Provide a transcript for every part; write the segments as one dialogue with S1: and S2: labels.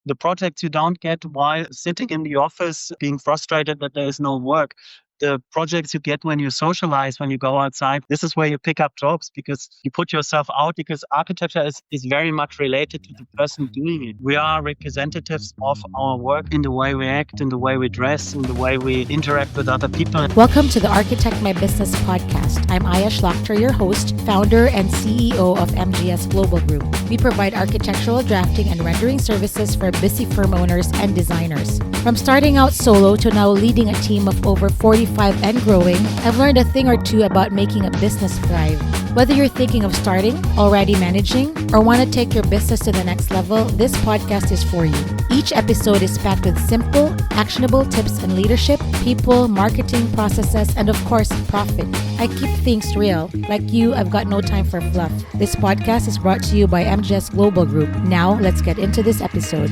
S1: the projects you don't get while sitting in the office being frustrated that there is no work. The projects you get when you socialize, when you go outside, this is where you pick up jobs because you put yourself out, because architecture is very much related to the person doing it. We are representatives of our work in the way we act, in the way we dress, in the way we interact with other people.
S2: Welcome to the Architect My Business podcast. I'm Aya Schlachter, your host, founder and CEO of MGS Global Group. We provide architectural drafting and rendering services for busy firm owners and designers. From starting out solo to now leading a team of over 45 and growing, I've learned a thing or two about making a business thrive. Whether you're thinking of starting, already managing, or want to take your business to the next level, this podcast is for you. Each episode is packed with simple, actionable tips on leadership, people, marketing processes, and of course, profit. I keep things real. Like you, I've got no time for fluff. This podcast is brought to you by MGS Global Group. Now, let's get into this episode.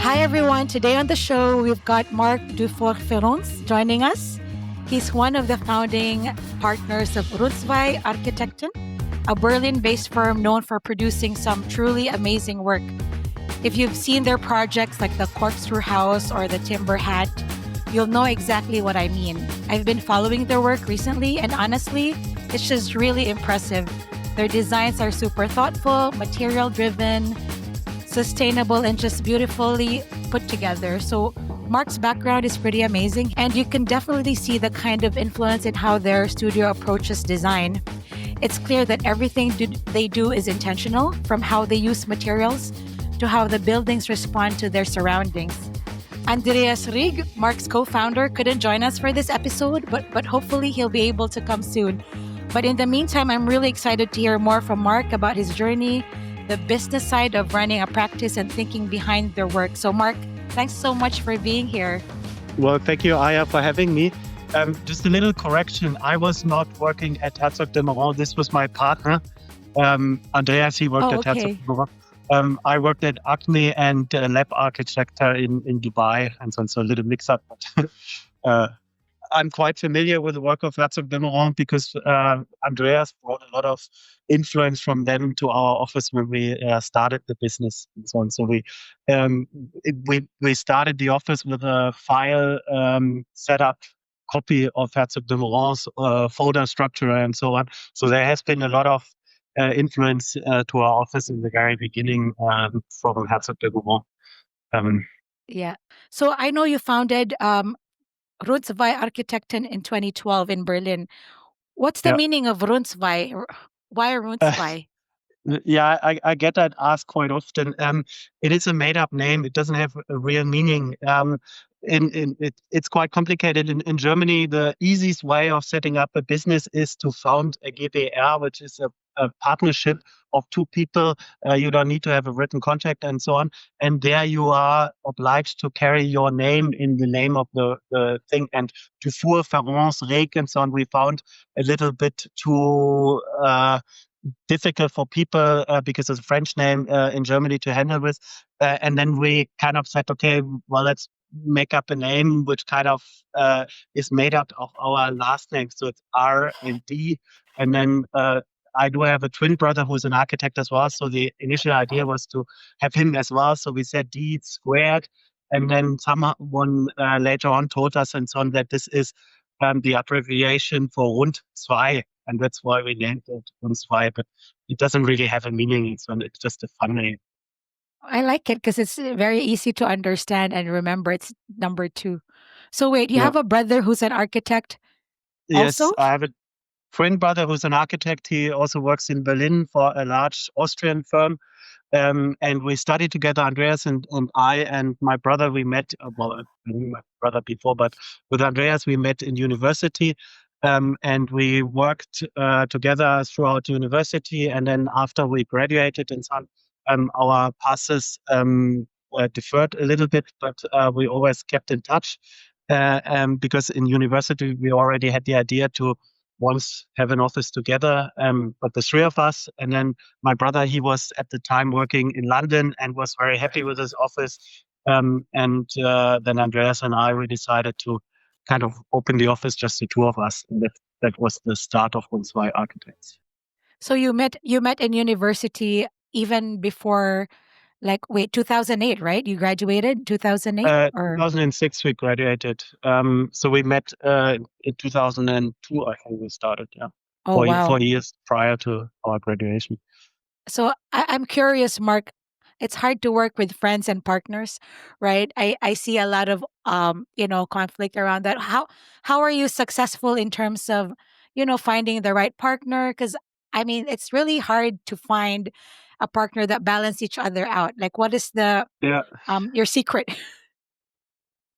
S2: Hi, everyone. Today on the show, we've got Marc Dufour-Feronce joining us. He's one of the founding partners of Rundzwei Architekten, a Berlin-based firm known for producing some truly amazing work. If you've seen their projects like the Corkscrew House or the Timber Hat, you'll know exactly what I mean. I've been following their work recently, and honestly, it's just really impressive. Their designs are super thoughtful, material-driven, sustainable, and just beautifully put together. So Marc's background is pretty amazing, and you can definitely see the kind of influence in how their studio approaches design. It's clear that everything they do is intentional, from how they use materials to how the buildings respond to their surroundings. Andreas Rig, Marc's co-founder, couldn't join us for this episode, but hopefully he'll be able to come soon. But in the meantime, I'm really excited to hear more from Marc about his journey, the business side of running a practice, and thinking behind their work. So Marc, thanks so much for being here.
S1: Well, thank you, Aya, for having me. Just a little correction. I was not working at Herzog de Meuron. This was my partner. Andreas, he worked at Herzog de Meuron. I worked at Acme and Lab Architecture in Dubai, and so a little mix-up. I'm quite familiar with the work of Herzog de Meuron because Andreas brought a lot of influence from them to our office when we started the business and so on. So we started the office with a file setup copy of Herzog de Meuron's folder structure and so on. So there has been a lot of influence to our office in the very beginning from Herzog de Meuron.
S2: Yeah. So I know you founded Rundzwei Architekten in 2012 in Berlin. What's the meaning of Rundzwei? Why Rundzwei?
S1: Yeah, I get that asked quite often. It is a made-up name. It doesn't have a real meaning. It's quite complicated. In Germany, the easiest way of setting up a business is to found a GbR, which is a partnership of two people. You don't need to have a written contract and so on. And there you are obliged to carry your name in the name of the thing. And Dufour-Feronce, Reg, and so on, we found a little bit too difficult for people because it's a French name in Germany to handle with. And then we kind of said, okay, well, let's make up a name which kind of is made up of our last name. So it's R and D. And then I do have a twin brother who's an architect as well. So the initial idea was to have him as well. So we said D squared. And then someone later on told us and so on that this is the abbreviation for Rundzwei. And that's why we named it Rundzwei. But it doesn't really have a meaning. It's just a fun name.
S2: I like it because it's very easy to understand and remember. It's number 2. So wait, you have a brother who's an architect also?
S1: Yes, I have a twin brother who's an architect. He also works in Berlin for a large Austrian firm. And we studied together, Andreas and I, and my brother, we met, I knew my brother before, but with Andreas, we met in university. And we worked together throughout university. And then after we graduated and so on, our paths were deferred a little bit, but we always kept in touch because in university we already had the idea to once have an office together, but the three of us. And then my brother, he was at the time working in London and was very happy with his office. And then Andreas and I, we decided to kind of open the office, just the two of us. And that was the start of Rundzwei Architects.
S2: So you met in university even before Like, wait, 2008, right? You graduated 2008 or?
S1: 2006 we graduated. So we met in 2002. I think we started. Yeah,
S2: Oh, wow.
S1: 4 years prior to our graduation.
S2: So I'm curious, Mark. It's hard to work with friends and partners, right? I see a lot of conflict around that. How are you successful in terms of finding the right partner? Because I mean, it's really hard to find a partner that balance each other out. Like, what is the
S1: Yeah.
S2: your secret?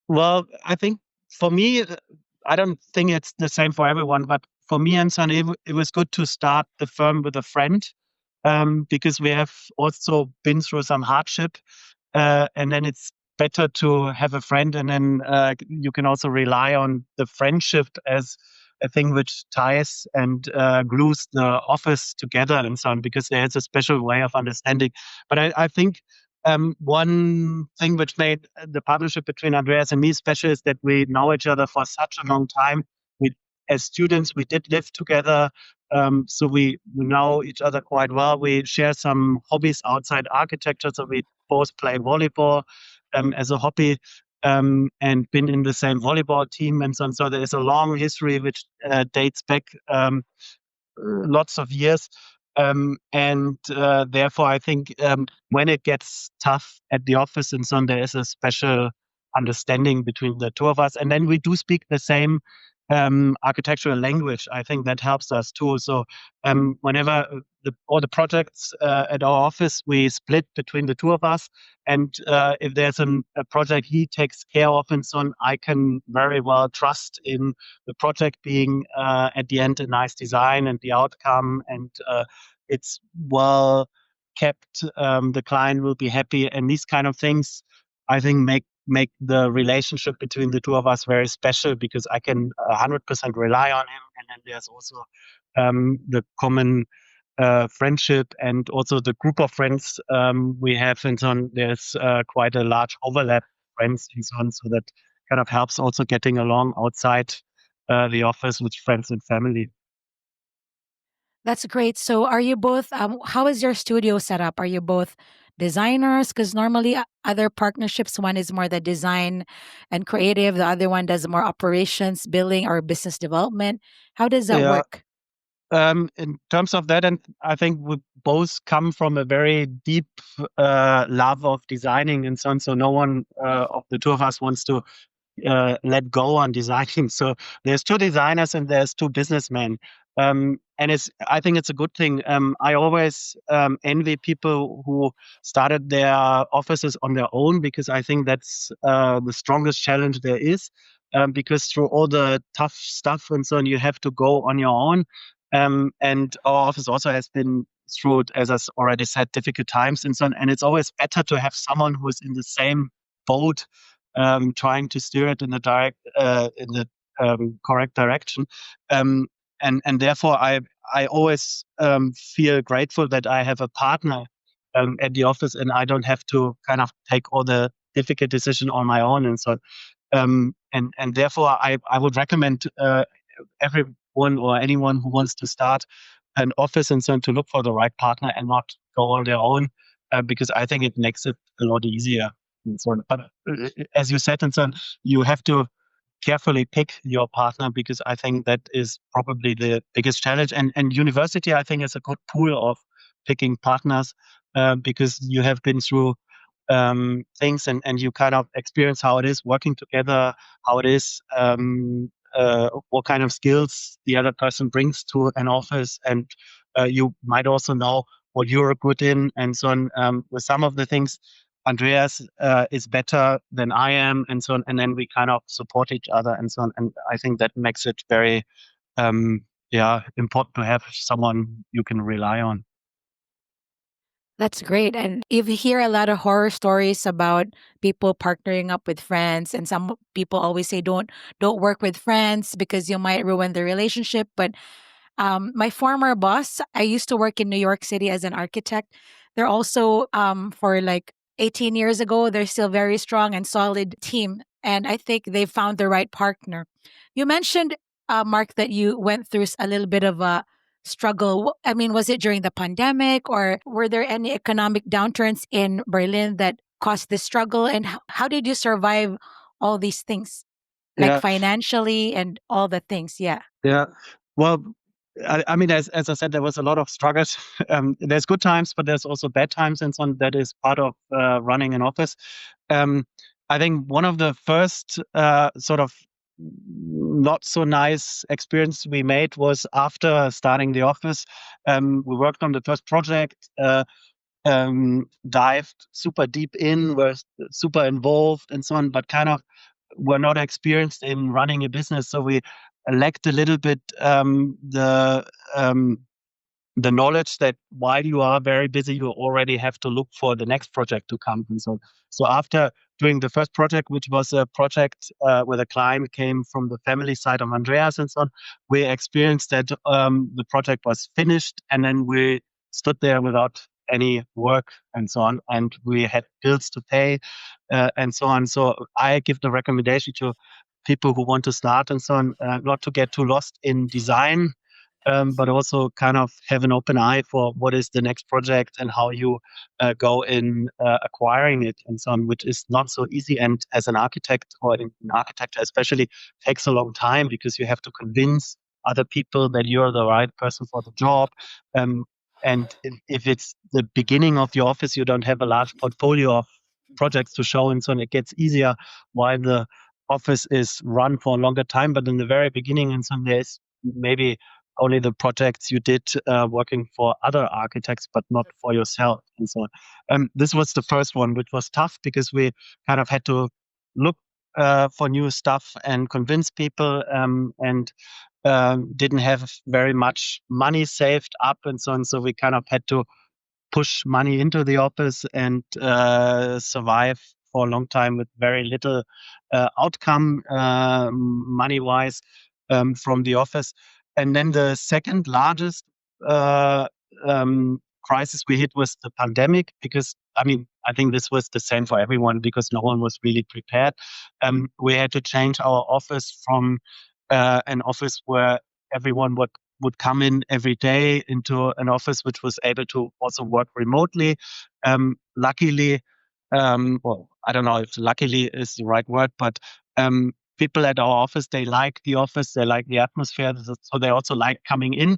S1: Well, I think for me, I don't think it's the same for everyone, but for me and Son, it was good to start the firm with a friend, because we have also been through some hardship. And then it's better to have a friend, and then you can also rely on the friendship as a thing which ties and glues the office together and so on, because there's a special way of understanding. But I think one thing which made the partnership between Andreas and me special is that we know each other for such a long time. We, as students, we did live together, so we know each other quite well. We share some hobbies outside architecture, so we both play volleyball as a hobby, and been in the same volleyball team and so on. So there is a long history which dates back lots of years. And therefore, I think when it gets tough at the office and so on, there is a special understanding between the two of us. And then we do speak the same architectural language. I think that helps us too. So whenever all the projects at our office, we split between the two of us. And if there's a project he takes care of and so on, I can very well trust in the project being at the end a nice design and the outcome, and it's well kept. The client will be happy, and these kind of things, I think, make the relationship between the two of us very special, because I can 100% rely on him, and then there's also the common friendship and also the group of friends we have and so on. There's quite a large overlap of friends and so on, so that kind of helps also getting along outside the office with friends and family.
S2: That's great. So, are you both? How is your studio set up? Are you both designers? Because normally, other partnerships, one is more the design and creative, the other one does more operations, billing, or business development. How does that
S1: Yeah.
S2: work?
S1: In terms of that, and I think we both come from a very deep love of designing and so on. So no one of the two of us wants to let go on designing. So there's two designers and there's two businessmen. And I think it's a good thing. I always envy people who started their offices on their own, because I think that's the strongest challenge there is. Because through all the tough stuff and so on, you have to go on your own. And our office also has been through, as I already said, difficult times and so on. And it's always better to have someone who is in the same boat, trying to steer it in the correct direction. Um, and therefore, I always feel grateful that I have a partner at the office, and I don't have to kind of take all the difficult decision on my own. And so, and therefore, I would recommend everyone or anyone who wants to start an office and so on to look for the right partner and not go on their own, because I think it makes it a lot easier. And so on. But as you said, and so on, you have to carefully pick your partner, because I think that is probably the biggest challenge. And university, I think, is a good pool of picking partners, because you have been through things, and you kind of experience how it is working together, how it is, what kind of skills the other person brings to an office, and you might also know what you're good in, and so on. With some of the things, Andreas is better than I am, and so on, and then we kind of support each other, and so on. And I think that makes it very, important to have someone you can rely on.
S2: That's great. And if you hear a lot of horror stories about people partnering up with friends, and some people always say don't work with friends because you might ruin the relationship. But my former boss, I used to work in New York City as an architect. They're also for like 18 years ago, they're still very strong and solid team. And I think they found the right partner. You mentioned, Mark, that you went through a little bit of a struggle? I mean, was it during the pandemic, or were there any economic downturns in Berlin that caused this struggle? And how did you survive all these things, like
S1: Yeah,
S2: financially and all the things? Yeah.
S1: yeah. Well, I mean, as I said, there was a lot of struggles. There's good times, but there's also bad times, and so on. That is part of running an office. Um, I think one of the first sort of not so nice experience we made was after starting the office. We worked on the first project, dived super deep in, were super involved, and so on, but kind of were not experienced in running a business, so we lacked a little bit um, the knowledge that while you are very busy, you already have to look for the next project to come. And so after doing the first project, which was a project where the client came from the family side of Andreas and so on, we experienced that the project was finished, and then we stood there without any work and so on, and we had bills to pay and so on. So I give the recommendation to people who want to start and so on, not to get too lost in design, but also kind of have an open eye for what is the next project and how you go in acquiring it and so on, which is not so easy. And as an architect or in architecture especially, takes a long time because you have to convince other people that you're the right person for the job. Um, and if it's the beginning of your office, you don't have a large portfolio of projects to show and so on, it gets easier while the office is run for a longer time. But in the very beginning, and so there's maybe only the projects you did working for other architects, but not for yourself. And so this was the first one, which was tough because we kind of had to look for new stuff and convince people, and didn't have very much money saved up and so on. So we kind of had to push money into the office and survive for a long time with very little outcome money wise from the office. And then the second largest uh, crisis we hit was the pandemic, because I mean, I think this was the same for everyone because no one was really prepared. We had to change our office from an office where everyone would come in every day into an office which was able to also work remotely. Luckily, well, I don't know if luckily is the right word, but people at our office, they like the office, they like the atmosphere, so they also like coming in.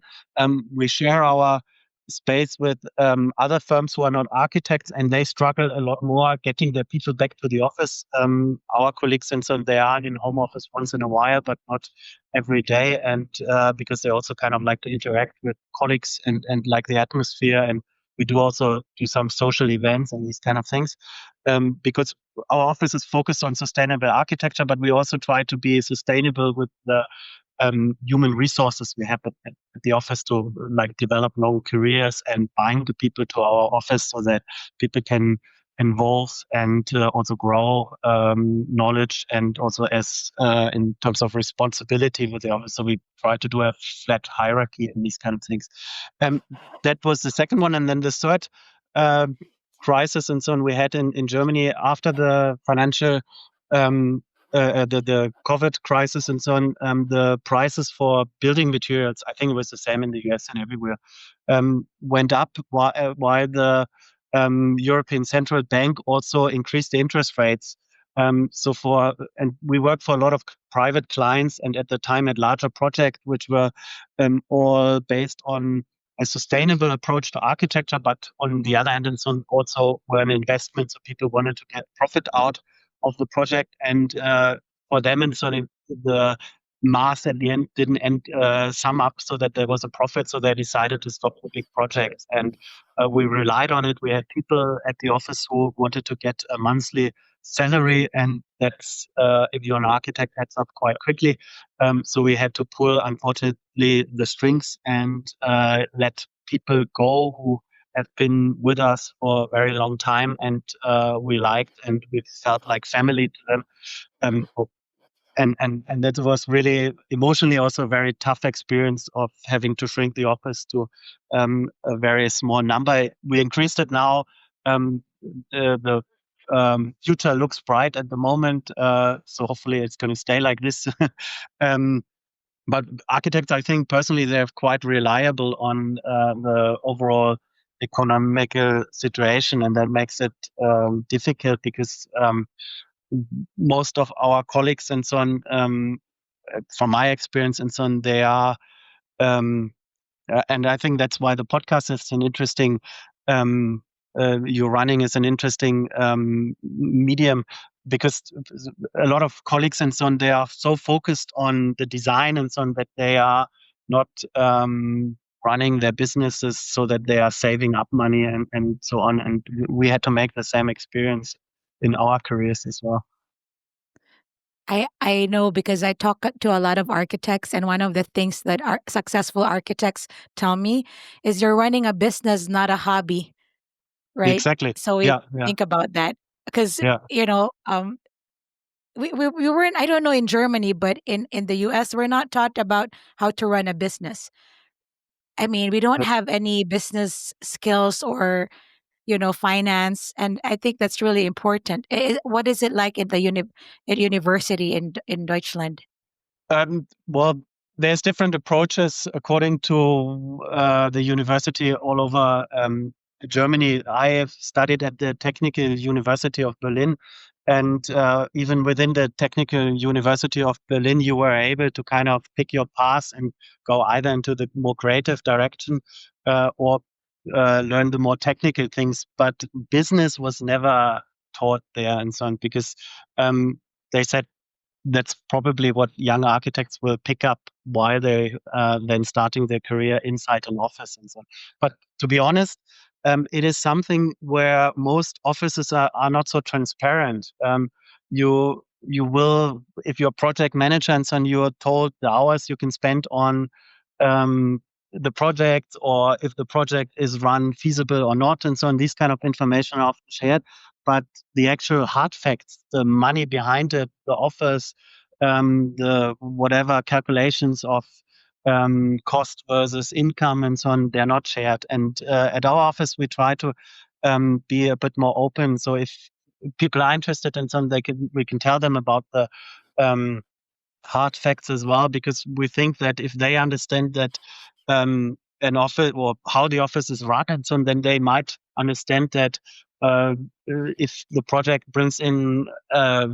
S1: We share our space with other firms who are not architects, and they struggle a lot more getting their people back to the office. Our colleagues, and so they are in home office once in a while, but not every day, and because they also kind of like to interact with colleagues and like the atmosphere, and we do also do some social events and these kind of things, because our office is focused on sustainable architecture, but we also try to be sustainable with the human resources we have at the office to like develop long careers and bind the people to our office so that people can involve and also grow knowledge and also as in terms of responsibility with the office. So we try to do a flat hierarchy and these kind of things. That was the second one. And then the third crisis and so on we had in Germany after the financial the COVID crisis and so on, the prices for building materials, I think it was the same in the US and everywhere, went up while the European Central Bank also increased the interest rates. And we worked for a lot of private clients, and at the time at larger projects, which were all based on a sustainable approach to architecture, but on the other hand, and so also were an investment, so people wanted to get profit out of the project, and for them, and so the math at the end didn't sum up so that there was a profit, so they decided to stop the big projects, and we relied on it. We had people at the office who wanted to get a monthly salary, and that's if you're an architect, adds up quite quickly. So we had to pull, unfortunately, the strings and let people go who have been with us for a very long time, and we liked and we felt like family to them. And that was really emotionally also a very tough experience of having to shrink the office to a very small number. We increased it now. The future looks bright at the moment, so hopefully it's going to stay like this. um, But architects, I think personally, they're quite reliable on the overall economical situation, and that makes it difficult because most of our colleagues and so on, from my experience and so on, they are um, and I think that's why the podcast is an interesting, um, you're running is an interesting medium because a lot of colleagues and so on, they are so focused on the design and so on that they are not running their businesses so that they are saving up money and so on. And we had to make the same experience in our careers as well.
S2: I know because I talk to a lot of architects, and one of the things that successful architects tell me is you're running a business, not a hobby, right?
S1: Exactly.
S2: So we
S1: Yeah. Yeah.
S2: think about that because
S1: Yeah.
S2: we weren't. I don't know in Germany, but in the U.S. we're not taught about how to run a business. I mean, we don't have any business skills or finance, and I think that's really important. What is it like in the at university in Deutschland?
S1: Well, there's different approaches according to the university all over Germany. I have studied at the Technical University of Berlin, and even within the Technical University of Berlin, you were able to kind of pick your path and go either into the more creative direction or learn the more technical things. But business was never taught there and so on because they said that's probably what young architects will pick up while they then starting their career inside an office and so on. But to be honest, it is something where most offices are not so transparent. You will, if you're a project manager and so on, you're told the hours you can spend on um, the project, or if the project is run feasible or not, and so on. These kind of information are often shared, but the actual hard facts, the money behind it, the offers, the whatever calculations of cost versus income and so on, they're not shared. And at our office, we try to be a bit more open. So if people are interested in some, we can tell them about the um, hard facts as well, because we think that if they understand that an office or how the office is run and so on, then they might understand that if the project brings in a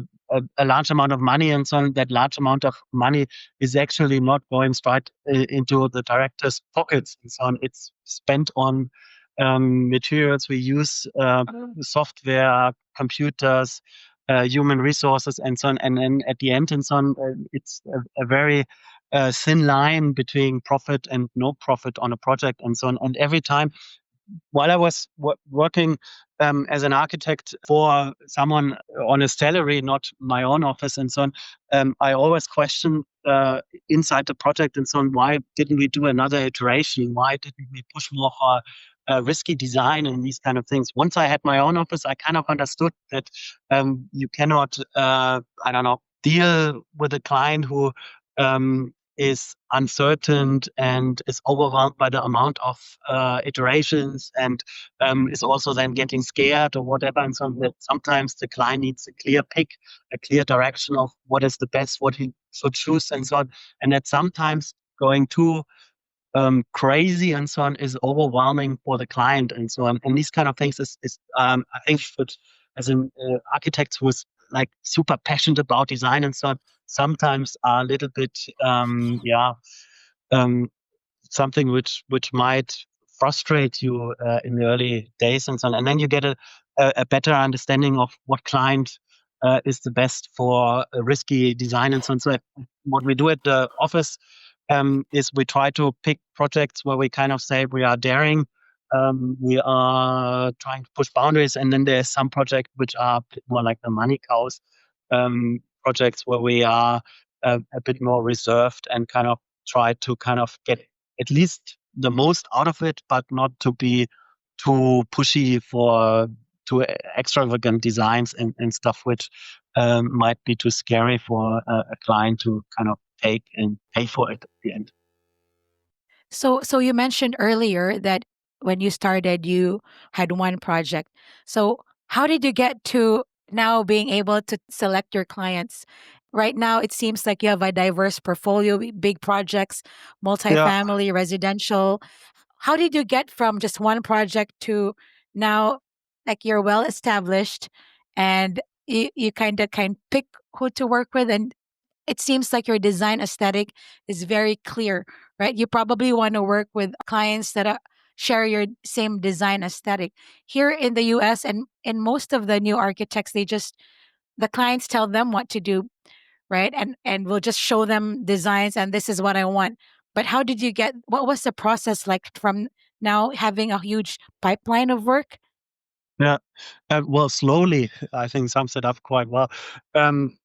S1: large amount of money and so on, that large amount of money is actually not going straight into the director's pockets and so on. It's spent on materials we use, software, computers, human resources and so on. And then at the end and so on, it's a very thin line between profit and no profit on a project and so on. And every time while I was working as an architect for someone on a salary, not my own office and so on, I always question inside the project and so on, why didn't we do another iteration? Why didn't we push more for risky design and these kind of things? Once I had my own office, I kind of understood that you cannot, I don't know, deal with a client who is uncertain and is overwhelmed by the amount of iterations and is also then getting scared or whatever. And so that sometimes the client needs a clear pick, a clear direction of what is the best, what he should choose and so on. And that sometimes going too crazy and so on is overwhelming for the client and so on. And these kind of things is I think should, as an architect who's like super passionate about design and so on, sometimes are a little bit um, something which might frustrate you in the early days and so on. And then you get a better understanding of what client is the best for a risky design and so on. So what we do at the office is we try to pick projects where we kind of say we are daring, we are trying to push boundaries, and then there's some projects which are a bit more like the money cows projects where we are a bit more reserved and kind of try to kind of get at least the most out of it, but not to be too pushy for too extravagant designs and stuff which might be too scary for a client to kind of take and pay for it at the end.
S2: So you mentioned earlier that when you started, you had one project. So how did you get to now being able to select your clients? right now it seems like you have a diverse portfolio, big projects,
S1: Yeah.
S2: multifamily, residential. How did you get from just one project to now, like you're well established and you kind pick who to work with, and it seems like your design aesthetic is very clear, right? You probably want to work with clients that share your same design aesthetic. Here in the US and in most of the new architects, the clients tell them what to do, right? And we'll just show them designs and this is what I want. But how did you get what was the process like from now having a huge pipeline of work?
S1: Yeah. Well, slowly, I think sums it up quite well. Um,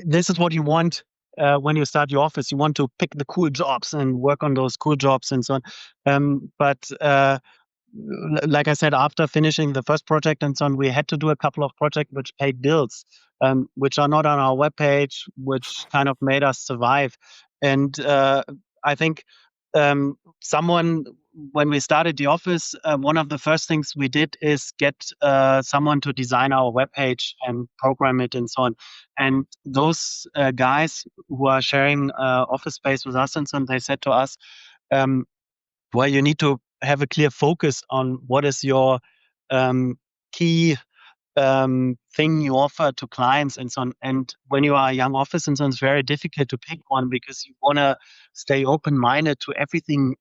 S1: this is what you want when you start your office. You want to pick the cool jobs and work on those cool jobs and so on. But like I said, after finishing the first project and so on, we had to do a couple of projects which paid bills, which are not on our webpage, which kind of made us survive. And I think someone, when we started the office, one of the first things we did is get someone to design our webpage and program it and so on. And those guys who are sharing office space with us and so on, they said to us, um, well, you need to have a clear focus on what is your key thing you offer to clients and so on. And when you are a young office and so on, it's very difficult to pick one because you want to stay open-minded to everything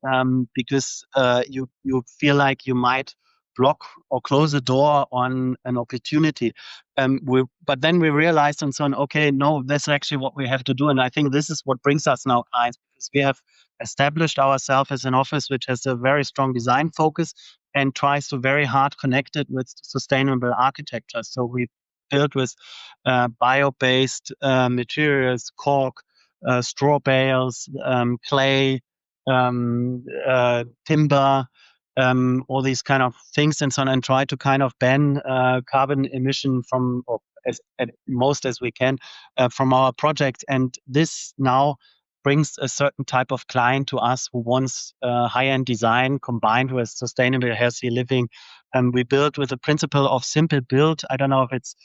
S1: because you feel like you might block or close a door on an opportunity. But then we realized and so on, okay, no, that's actually what we have to do. And I think this is what brings us now clients because we have established ourselves as an office which has a very strong design focus and tries to very hard connect it with sustainable architecture. So we build with bio-based materials, cork, straw bales, clay, timber, all these kind of things and so on, and try to kind of ban carbon emission from, or as at most as we can, from our project. And this now brings a certain type of client to us who wants high-end design combined with sustainable, healthy living. We build with the principle of simple build. I don't know if it's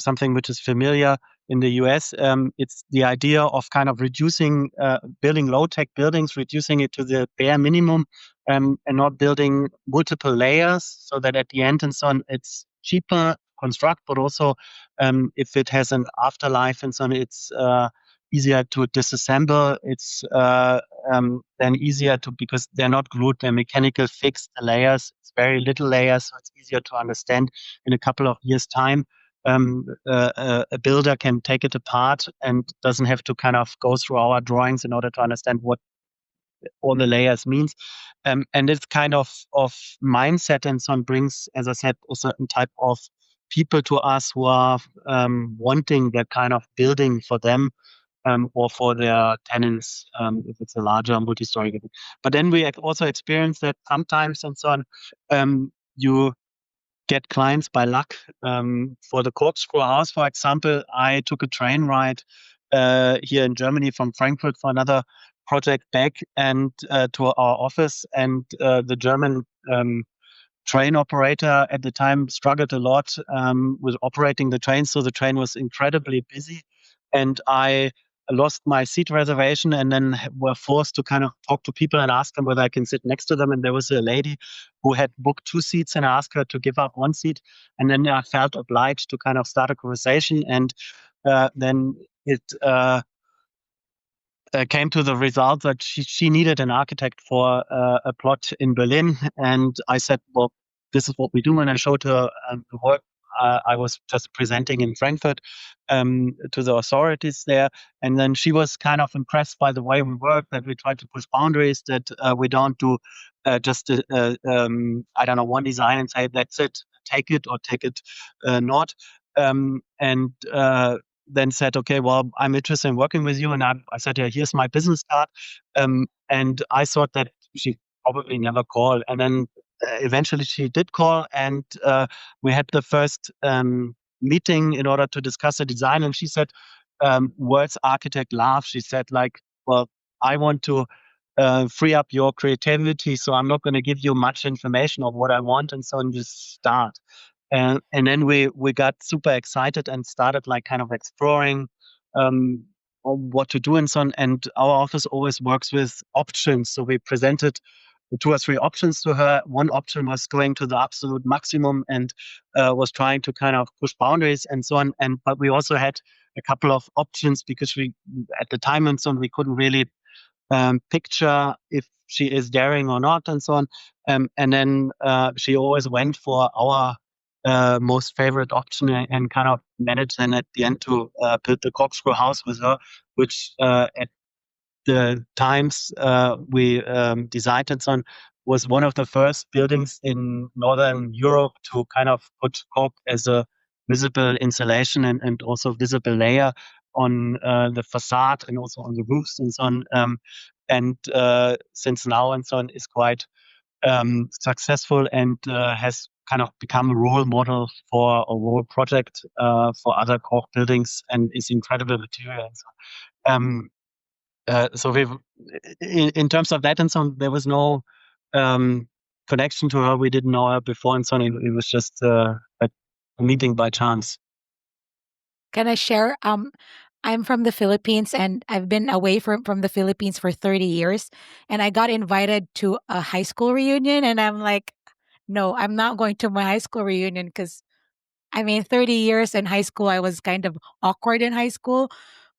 S1: something which is familiar in the US. It's the idea of kind of reducing, building low-tech buildings, reducing it to the bare minimum, and not building multiple layers so that at the end and so on, it's cheaper to construct, but also if it has an afterlife and so on, it's easier to disassemble. It's then easier to, because they're not glued, they're mechanical fixed, the layers. It's very little layers, so it's easier to understand in a couple of years' time. A builder can take it apart and doesn't have to kind of go through our drawings in order to understand what all the layers means. And this kind of mindset and so on brings, as I said, a certain type of people to us who are wanting that kind of building for them or for their tenants, if it's a larger multi-story building. But then we also experience that sometimes and so on, you get clients by luck. For the Corkscrew House, for example, I took a train ride here in Germany from Frankfurt for another project back and to our office, and the German train operator at the time struggled a lot with operating the train, so the train was incredibly busy, and I lost my seat reservation and then were forced to kind of talk to people and ask them whether I can sit next to them. And there was a lady who had booked 2 seats and I asked her to give up 1 seat. And then I felt obliged to kind of start a conversation. And then it came to the result that she needed an architect for a plot in Berlin. And I said, well, this is what we do. And I showed her the work I was just presenting in Frankfurt to the authorities there. And then she was kind of impressed by the way we work, that we try to push boundaries, that we don't do just, I don't know, one design and say, that's it, take it or take it not. And then said, okay, well, I'm interested in working with you. And I said, yeah, here's my business card. And I thought that she probably never called. And then eventually she did call, and we had the first meeting in order to discuss the design. And she said, words architect laugh. She said, like, well, I want to free up your creativity, so I'm not going to give you much information of what I want, and so on, just start. And then we got super excited and started like kind of exploring on what to do and so on. And our office always works with options. So we presented 2 or 3 options to her. One option was going to the absolute maximum and was trying to kind of push boundaries and so on. But we also had a couple of options because we, at the time and so on, we couldn't really picture if she is daring or not and so on. And then she always went for our most favorite option and kind of managed then at the end to build the corkscrew house with her, which at the times we designed and so on was one of the first buildings in Northern Europe to kind of put cork as a visible insulation and also visible layer on the facade and also on the roofs and so on. And since now and so on is quite successful and has kind of become a role model for a role project for other cork buildings and is incredible material. So we've, in terms of that and so on, there was no connection to her. We didn't know her before and so on. It was just a meeting by chance.
S2: Can I share? I'm from the Philippines and I've been away from the Philippines for 30 years. And I got invited to a high school reunion. And I'm like, no, I'm not going to my high school reunion because I mean, 30 years in high school, I was kind of awkward in high school.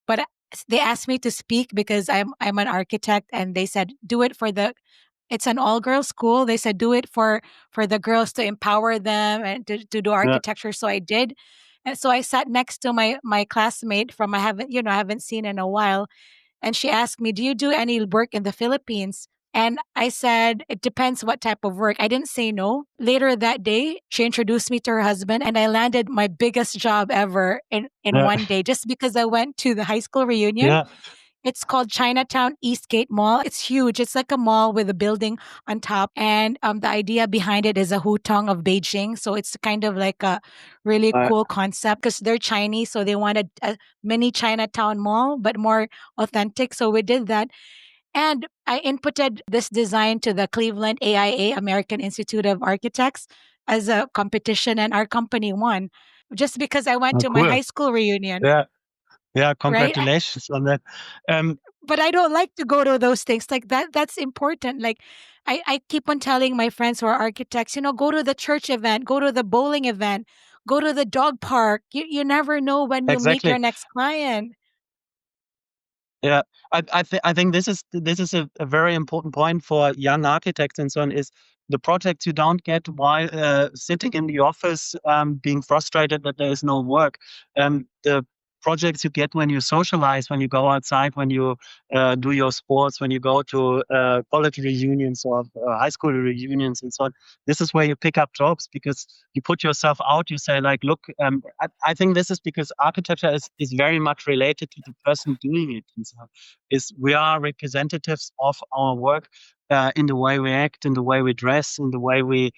S2: But they asked me to speak because I'm an architect, and they said do it for the. It's an all girls school. They said do it for the girls to empower them and to do
S1: Yeah,
S2: architecture. So I did, and so I sat next to my classmate from I haven't seen in a while, and she asked me, "Do you do any work in the Philippines?" And I said, "It depends what type of work." I didn't say no. Later that day, she introduced me to her husband, and I landed my biggest job ever in
S1: yeah,
S2: one day just because I went to the high school reunion.
S1: yeah.
S2: It's called Chinatown Eastgate Mall. It's huge. It's like a mall with a building on top. And the idea behind it is a hutong of Beijing. So it's kind of like a really
S1: Uh,
S2: cool concept because they're Chinese. So they wanted a mini Chinatown mall, but more authentic. So we did that. And I inputted this design to the Cleveland AIA, American Institute of Architects, as a competition. And our company won just because I went to my
S1: cool.
S2: high school reunion,
S1: Yeah, yeah.
S2: right?
S1: Congratulations on that. Um,
S2: But I don't like to go to those things like that. That's important. Like I keep on telling my friends who are architects, go to the church event, go to the bowling event, go to the dog park. You never know when you meet your
S1: exactly.
S2: next client.
S1: Yeah, I think this is a very important point for young architects and so on. Is the projects you don't get while sitting in the office, being frustrated that there is no work. The projects you get when you socialize, when you go outside, when you do your sports, when you go to college reunions or high school reunions and so on. This is where you pick up jobs because you put yourself out. You say like, look, I think this is because architecture is very much related to the person doing it. And so is we are representatives of our work in the way we act, in the way we dress, in the way we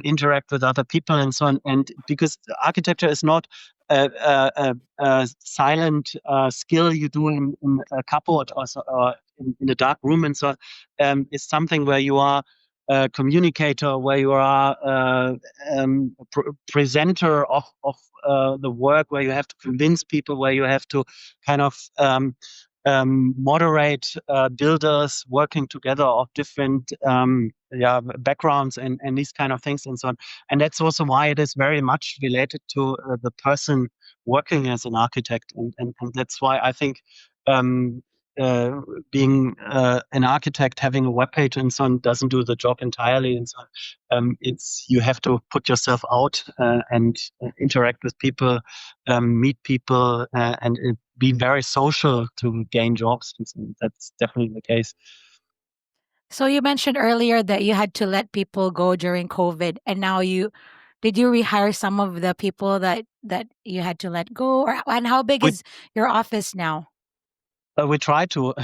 S1: interact with other people and so on. And because architecture is not a silent skill you do in a cupboard or in a dark room and so on, it's something where you are a communicator, where you are presenter of the work, where you have to convince people, where you have to kind of moderate builders working together of different backgrounds and these kind of things and so on. And that's also why it is very much related to the person working as an architect. And that's why I think um, uh, being an architect, having a web page and so on doesn't do the job entirely. And so it's you have to put yourself out and interact with people, meet people, and be very social to gain jobs. And so that's definitely the case.
S2: So you mentioned earlier that you had to let people go during COVID, and now you did you rehire some of the people that you had to let go, and how big
S1: We
S2: is your office now?
S1: we try to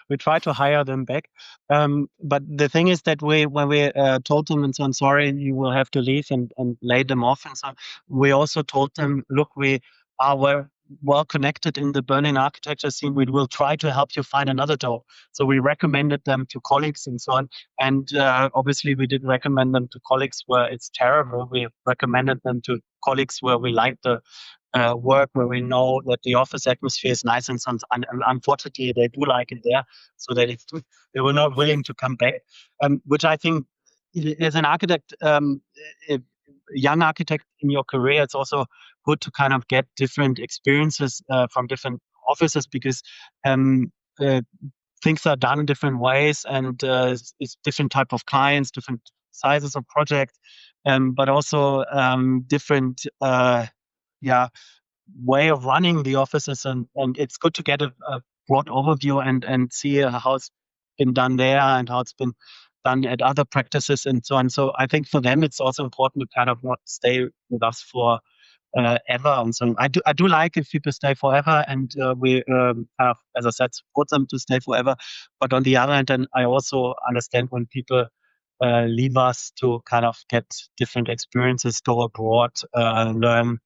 S1: we try to hire them back, but the thing is that when we told them and so on, sorry, you will have to leave and lay them off and so on, we also told them, look, we are well connected in the Berlin architecture scene. We will try to help you find another job. So we recommended them to colleagues and so on. And obviously, we didn't recommend them to colleagues where it's terrible. We recommended them to colleagues where we like work where we know that the office atmosphere is nice, and some, and unfortunately they do like it there, so they were not willing to come back. Which I think, as an architect, a young architect in your career, it's also good to kind of get different experiences from different offices, because um, uh, things are done in different ways, and it's different type of clients, different sizes of project, but also different yeah way of running the offices, and it's good to get a broad overview and see how it's been done there and how it's been done at other practices and so on. So I think for them it's also important to kind of not stay with us for ever. And so I do like if people stay forever, and we have, as I said, support them to stay forever. But on the other hand, then I also understand when people leave us to kind of get different experiences, go abroad, learn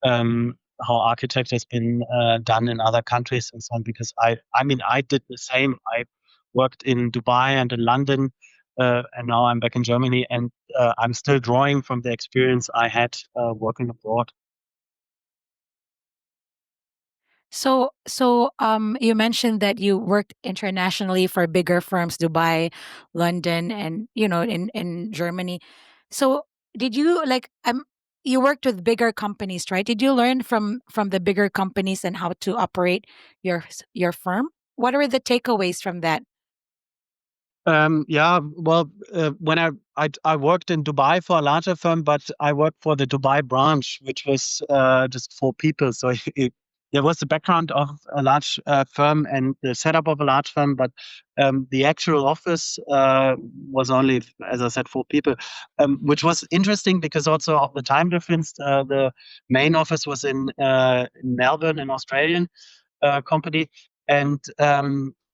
S1: how architecture has been done in other countries and so on. Because I mean, I did the same. I worked in Dubai and in London, and now I'm back in Germany, and I'm still drawing from the experience I had working abroad.
S2: You mentioned that you worked internationally for bigger firms, Dubai, London, and in Germany. So did you you worked with bigger companies, right? Did you learn from the bigger companies and how to operate your firm? What are the takeaways from that?
S1: Yeah, well, when I worked in Dubai for a larger firm, but I worked for the Dubai branch, which was just 4 people. So there was the background of a large firm and the setup of a large firm, but the actual office was only, as I said, 4 people, which was interesting because also of the time difference. The main office was in Melbourne, in Australian company, and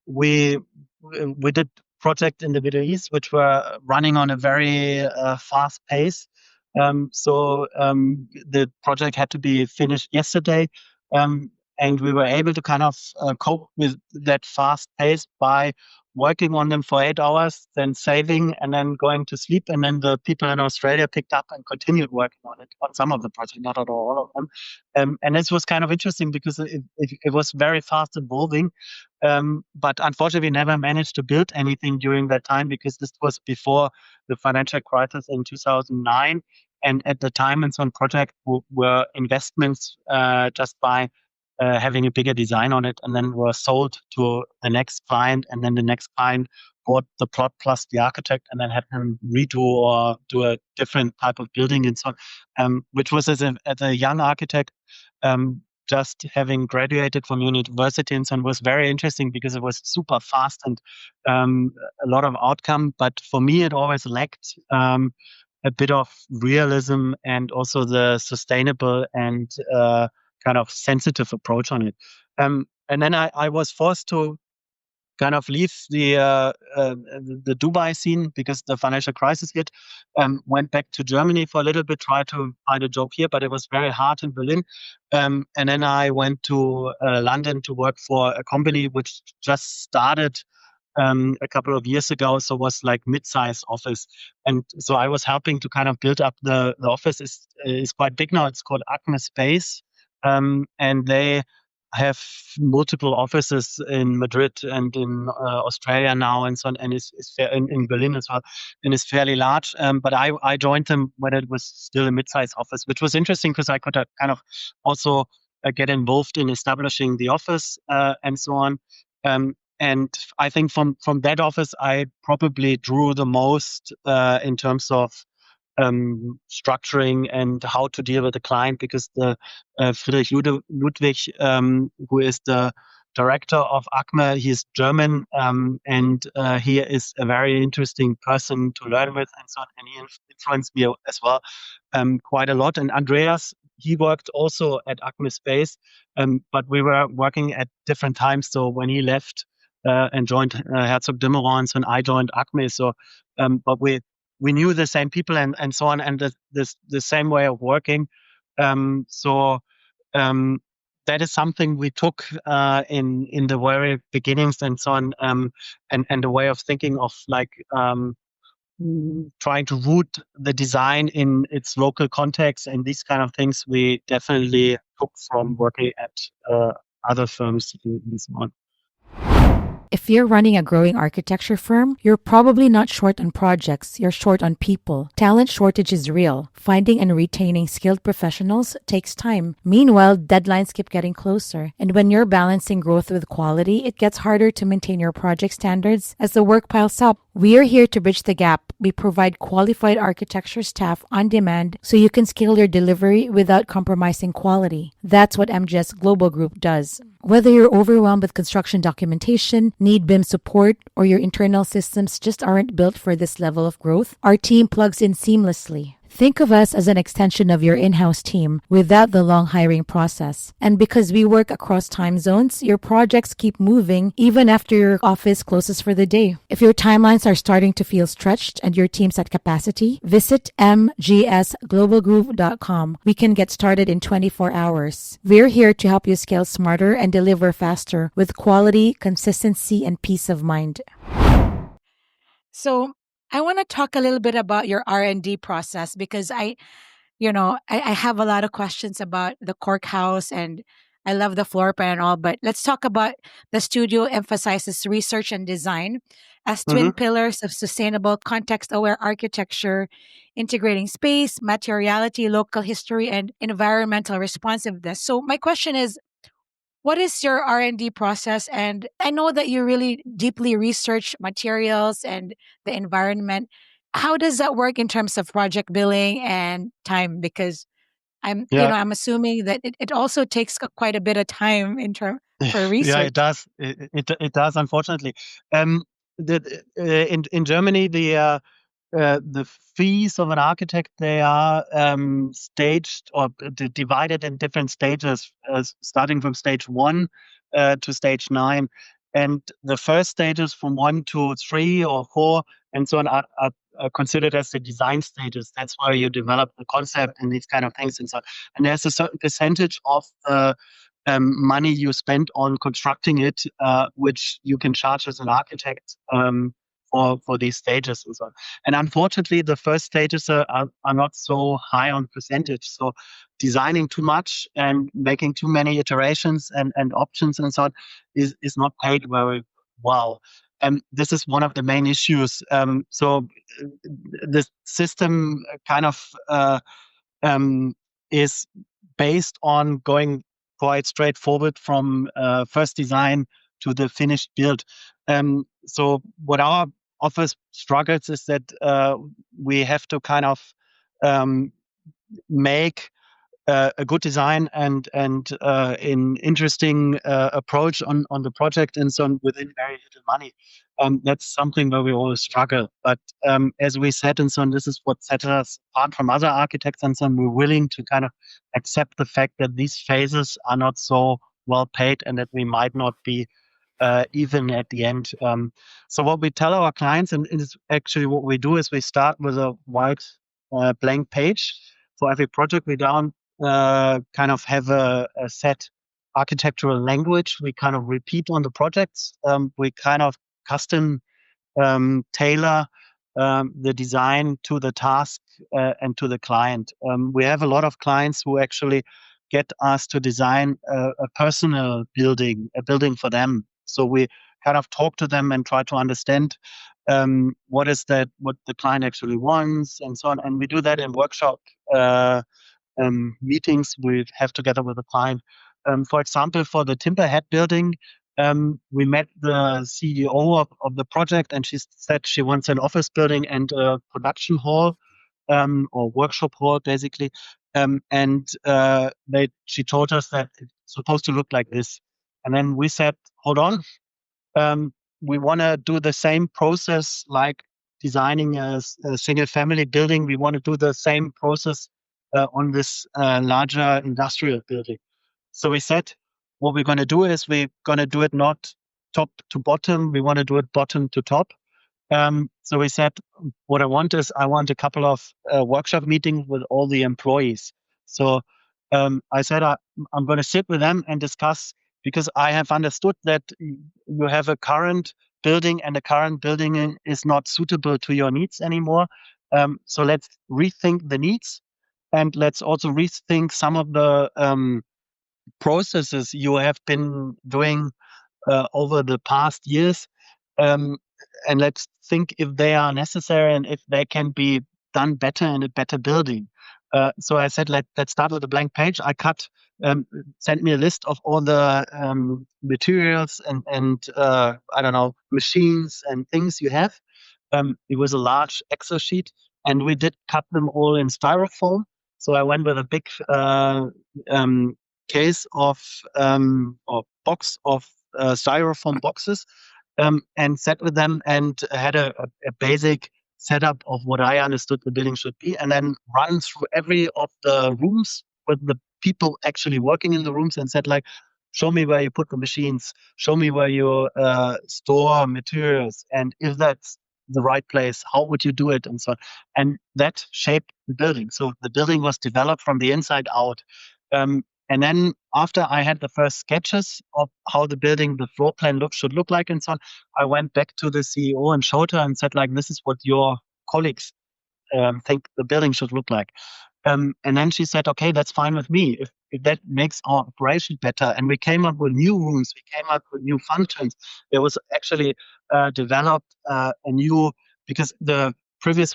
S1: we did project in the Middle East, which were running on a very fast pace. The project had to be finished yesterday, and we were able to kind of cope with that fast pace by working on them for 8 hours, then saving, and then going to sleep. And then the people in Australia picked up and continued working on it, on some of the projects, not at all of them. And this was kind of interesting because it was very fast evolving. But unfortunately, we never managed to build anything during that time because this was before the financial crisis in 2009. And at the time, and so on project were investments just by having a bigger design on it, and then were sold to the next client, and then the next client bought the plot plus the architect, and then had him redo or do a different type of building and so on. Which was as a young architect, just having graduated from university and so on, was very interesting because it was super fast and a lot of outcome. But for me, it always lacked a bit of realism and also the sustainable and kind of sensitive approach on it. And then I was forced to kind of leave the Dubai scene because the financial crisis hit. Went back to Germany for a little bit, tried to find a job here, but it was very hard in Berlin. And then I went to London to work for a company which just started a couple of years ago, so was like mid-size office, and so I was helping to kind of build up the office. Is quite big now. It's called Acme Space, and they have multiple offices in Madrid and in Australia now, and so on, and in Berlin as well, and it's fairly large. But I joined them when it was still a mid-size office, which was interesting because I could kind of also get involved in establishing the office and so on. And I think from that office, I probably drew the most in terms of structuring and how to deal with the client, because the Friedrich Ludwig, who is the director of ACME, he is German, and he is a very interesting person to learn with, and so on, and he influenced me as well quite a lot. And Andreas, he worked also at ACME Space, but we were working at different times. So when he left and joined Herzog Dimmerons, and I joined ACME, so but we knew the same people and so on, and the same way of working. So that is something we took in the very beginnings and so on, and the way of thinking of like trying to root the design in its local context and these kind of things we definitely took from working at other firms and so on.
S2: If you're running a growing architecture firm, you're probably not short on projects, you're short on people. Talent shortage is real. Finding and retaining skilled professionals takes time. Meanwhile, deadlines keep getting closer. And when you're balancing growth with quality, it gets harder to maintain your project standards as the work piles up. We are here to bridge the gap. We provide qualified architecture staff on demand so you can scale your delivery without compromising quality. That's what MGS Global Group does. Whether you're overwhelmed with construction documentation, need BIM support, or your internal systems just aren't built for this level of growth, our team plugs in seamlessly. Think of us as an extension of your in-house team without the long hiring process. And because we work across time zones, your projects keep moving even after your office closes for the day. If your timelines are starting to feel stretched and your team's at capacity, visit mgsglobalgroup.com. We can get started in 24 hours. We're here to help you scale smarter and deliver faster with quality, consistency, and peace of mind. So I want to talk a little bit about your R&D process because I have a lot of questions about the cork house and I love the floor plan and all, but let's talk about the studio emphasizes research and design as twin pillars of sustainable context-aware architecture, integrating space, materiality, local history, and environmental responsiveness. So my question is, what is your R&D process? And I know that you really deeply research materials and the environment. How does that work in terms of project billing and time? Because
S1: Yeah,
S2: I'm assuming that it also takes quite a bit of time in term for
S1: yeah,
S2: research.
S1: it does. It does, unfortunately. Um, in Germany, the fees of an architect, they are staged or divided in different stages, starting from stage 1 to stage 9. And the first stages from 1 to 3 or 4 and so on are considered as the design stages. That's where you develop the concept and these kind of things and so on. And there's a certain percentage of the money you spend on constructing it, which you can charge as an architect for these stages and so on. And unfortunately, the first stages are not so high on percentage. So designing too much and making too many iterations and options and so on is not paid very well. And this is one of the main issues. So the system kind of is based on going quite straightforward from first design to the finished build. So what our office struggles is that we have to kind of um, make a good design and an interesting approach on the project and so on within very little money. That's something where we always struggle. But as we said and so on, this is what sets us apart from other architects and so on. We're willing to kind of accept the fact that these phases are not so well paid and that we might not be even at the end. So what we tell our clients, and it's actually what we do, is we start with a white blank page. For every project, we don't kind of have a set architectural language we kind of repeat on the projects. We kind of custom tailor the design to the task and to the client. We have a lot of clients who actually get us to design a personal building, a building for them. So we kind of talk to them and try to understand what the client actually wants and so on. And we do that in workshop meetings we have together with the client. For example, for the Timberhead building, we met the CEO of the project, and she said she wants an office building and a production hall or workshop hall, basically. And she told us that it's supposed to look like this. And then we said, hold on, um, we want to do the same process like designing a single family building. We want to do the same process on this larger industrial building. So we said, what we're going to do is we're going to do it not top to bottom. We want to do it bottom to top. So we said, what I want a couple of workshop meetings with all the employees. So I said, I'm going to sit with them and discuss because I have understood that you have a current building and the current building is not suitable to your needs anymore. So let's rethink the needs, and let's also rethink some of the processes you have been doing over the past years. Um, and let's think if they are necessary and if they can be done better in a better building. So I said, let's start with a blank page. I sent me a list of all the materials and I don't know, machines and things you have. It was a large Excel sheet, and we did cut them all in styrofoam. So I went with a big um, case of or box of styrofoam boxes, and sat with them and had a basic setup of what I understood the building should be, and then run through every of the rooms with the people actually working in the rooms and said like, show me where you put the machines, show me where you store materials, and if that's the right place, how would you do it, and so on. And that shaped the building. So the building was developed from the inside out. And then after I had the first sketches of how the building, the floor plan should look like and so on, I went back to the CEO and showed her and said like, this is what your colleagues think the building should look like. And then she said, okay, that's fine with me if that makes our operation better. And we came up with new rooms, we came up with new functions. There was actually developed a new, because the previous,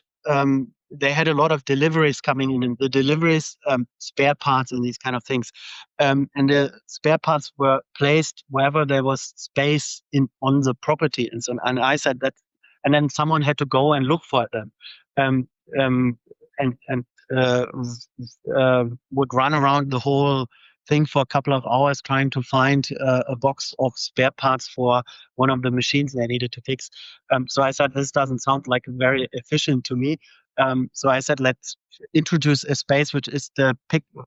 S1: they had a lot of deliveries coming in, and the deliveries, spare parts and these kind of things. And the spare parts were placed wherever there was space on the property. And so, and I said that, and then someone had to go and look for them. Um, and uh, would run around the whole thing for a couple of hours trying to find a box of spare parts for one of the machines they needed to fix. So I said, this doesn't sound like very efficient to me. So I said, let's introduce a space which is the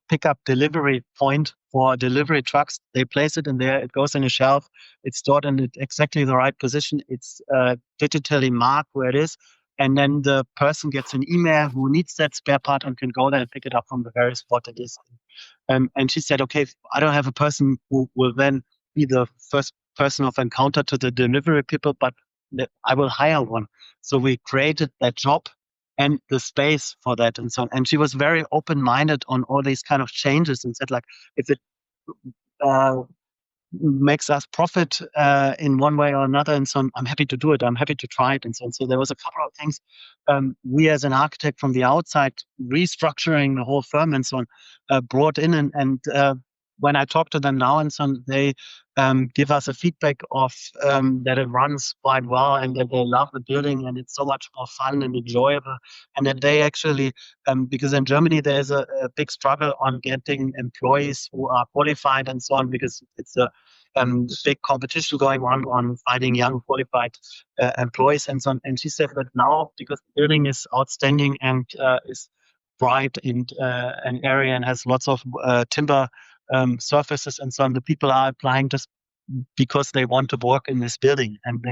S1: pick-up delivery point for delivery trucks. They place it in there, it goes in a shelf, it's stored in exactly the right position, it's digitally marked where it is, and then the person gets an email who needs that spare part and can go there and pick it up from the very spot it is. And she said, okay, I don't have a person who will then be the first person of encounter to the delivery people, but I will hire one. So we created that job and the space for that and so on. And she was very open-minded on all these kind of changes and said, like, if it uh, makes us profit in one way or another, and so on, I'm happy to do it. I'm happy to try it, and so on. So there was a couple of things we, as an architect from the outside, restructuring the whole firm and so on, brought in, and when I talk to them now and so on, they give us a feedback of that it runs quite well and that they love the building and it's so much more fun and enjoyable, and that they actually, because in Germany there is a big struggle on getting employees who are qualified and so on, because it's a big competition going on finding young qualified employees and so on. And she said that now, because the building is outstanding and is bright in an area and has lots of timber surfaces and so on, the people are applying just because they want to work in this building, and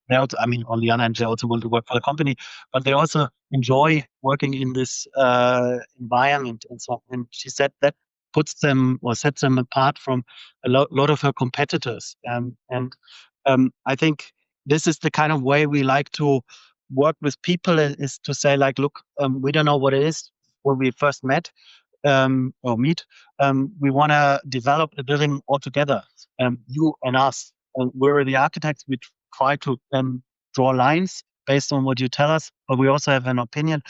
S1: they also, I mean, on the other hand, they also want to work for the company, but they also enjoy working in this environment and so on. And she said that puts them or sets them apart from a lot of her competitors. And I think this is the kind of way we like to work with people, is to say like, look, we don't know what it is when we first met or meet. We want to develop a building altogether, you and us. We're the architects. We try to draw lines based on what you tell us, but we also have an opinion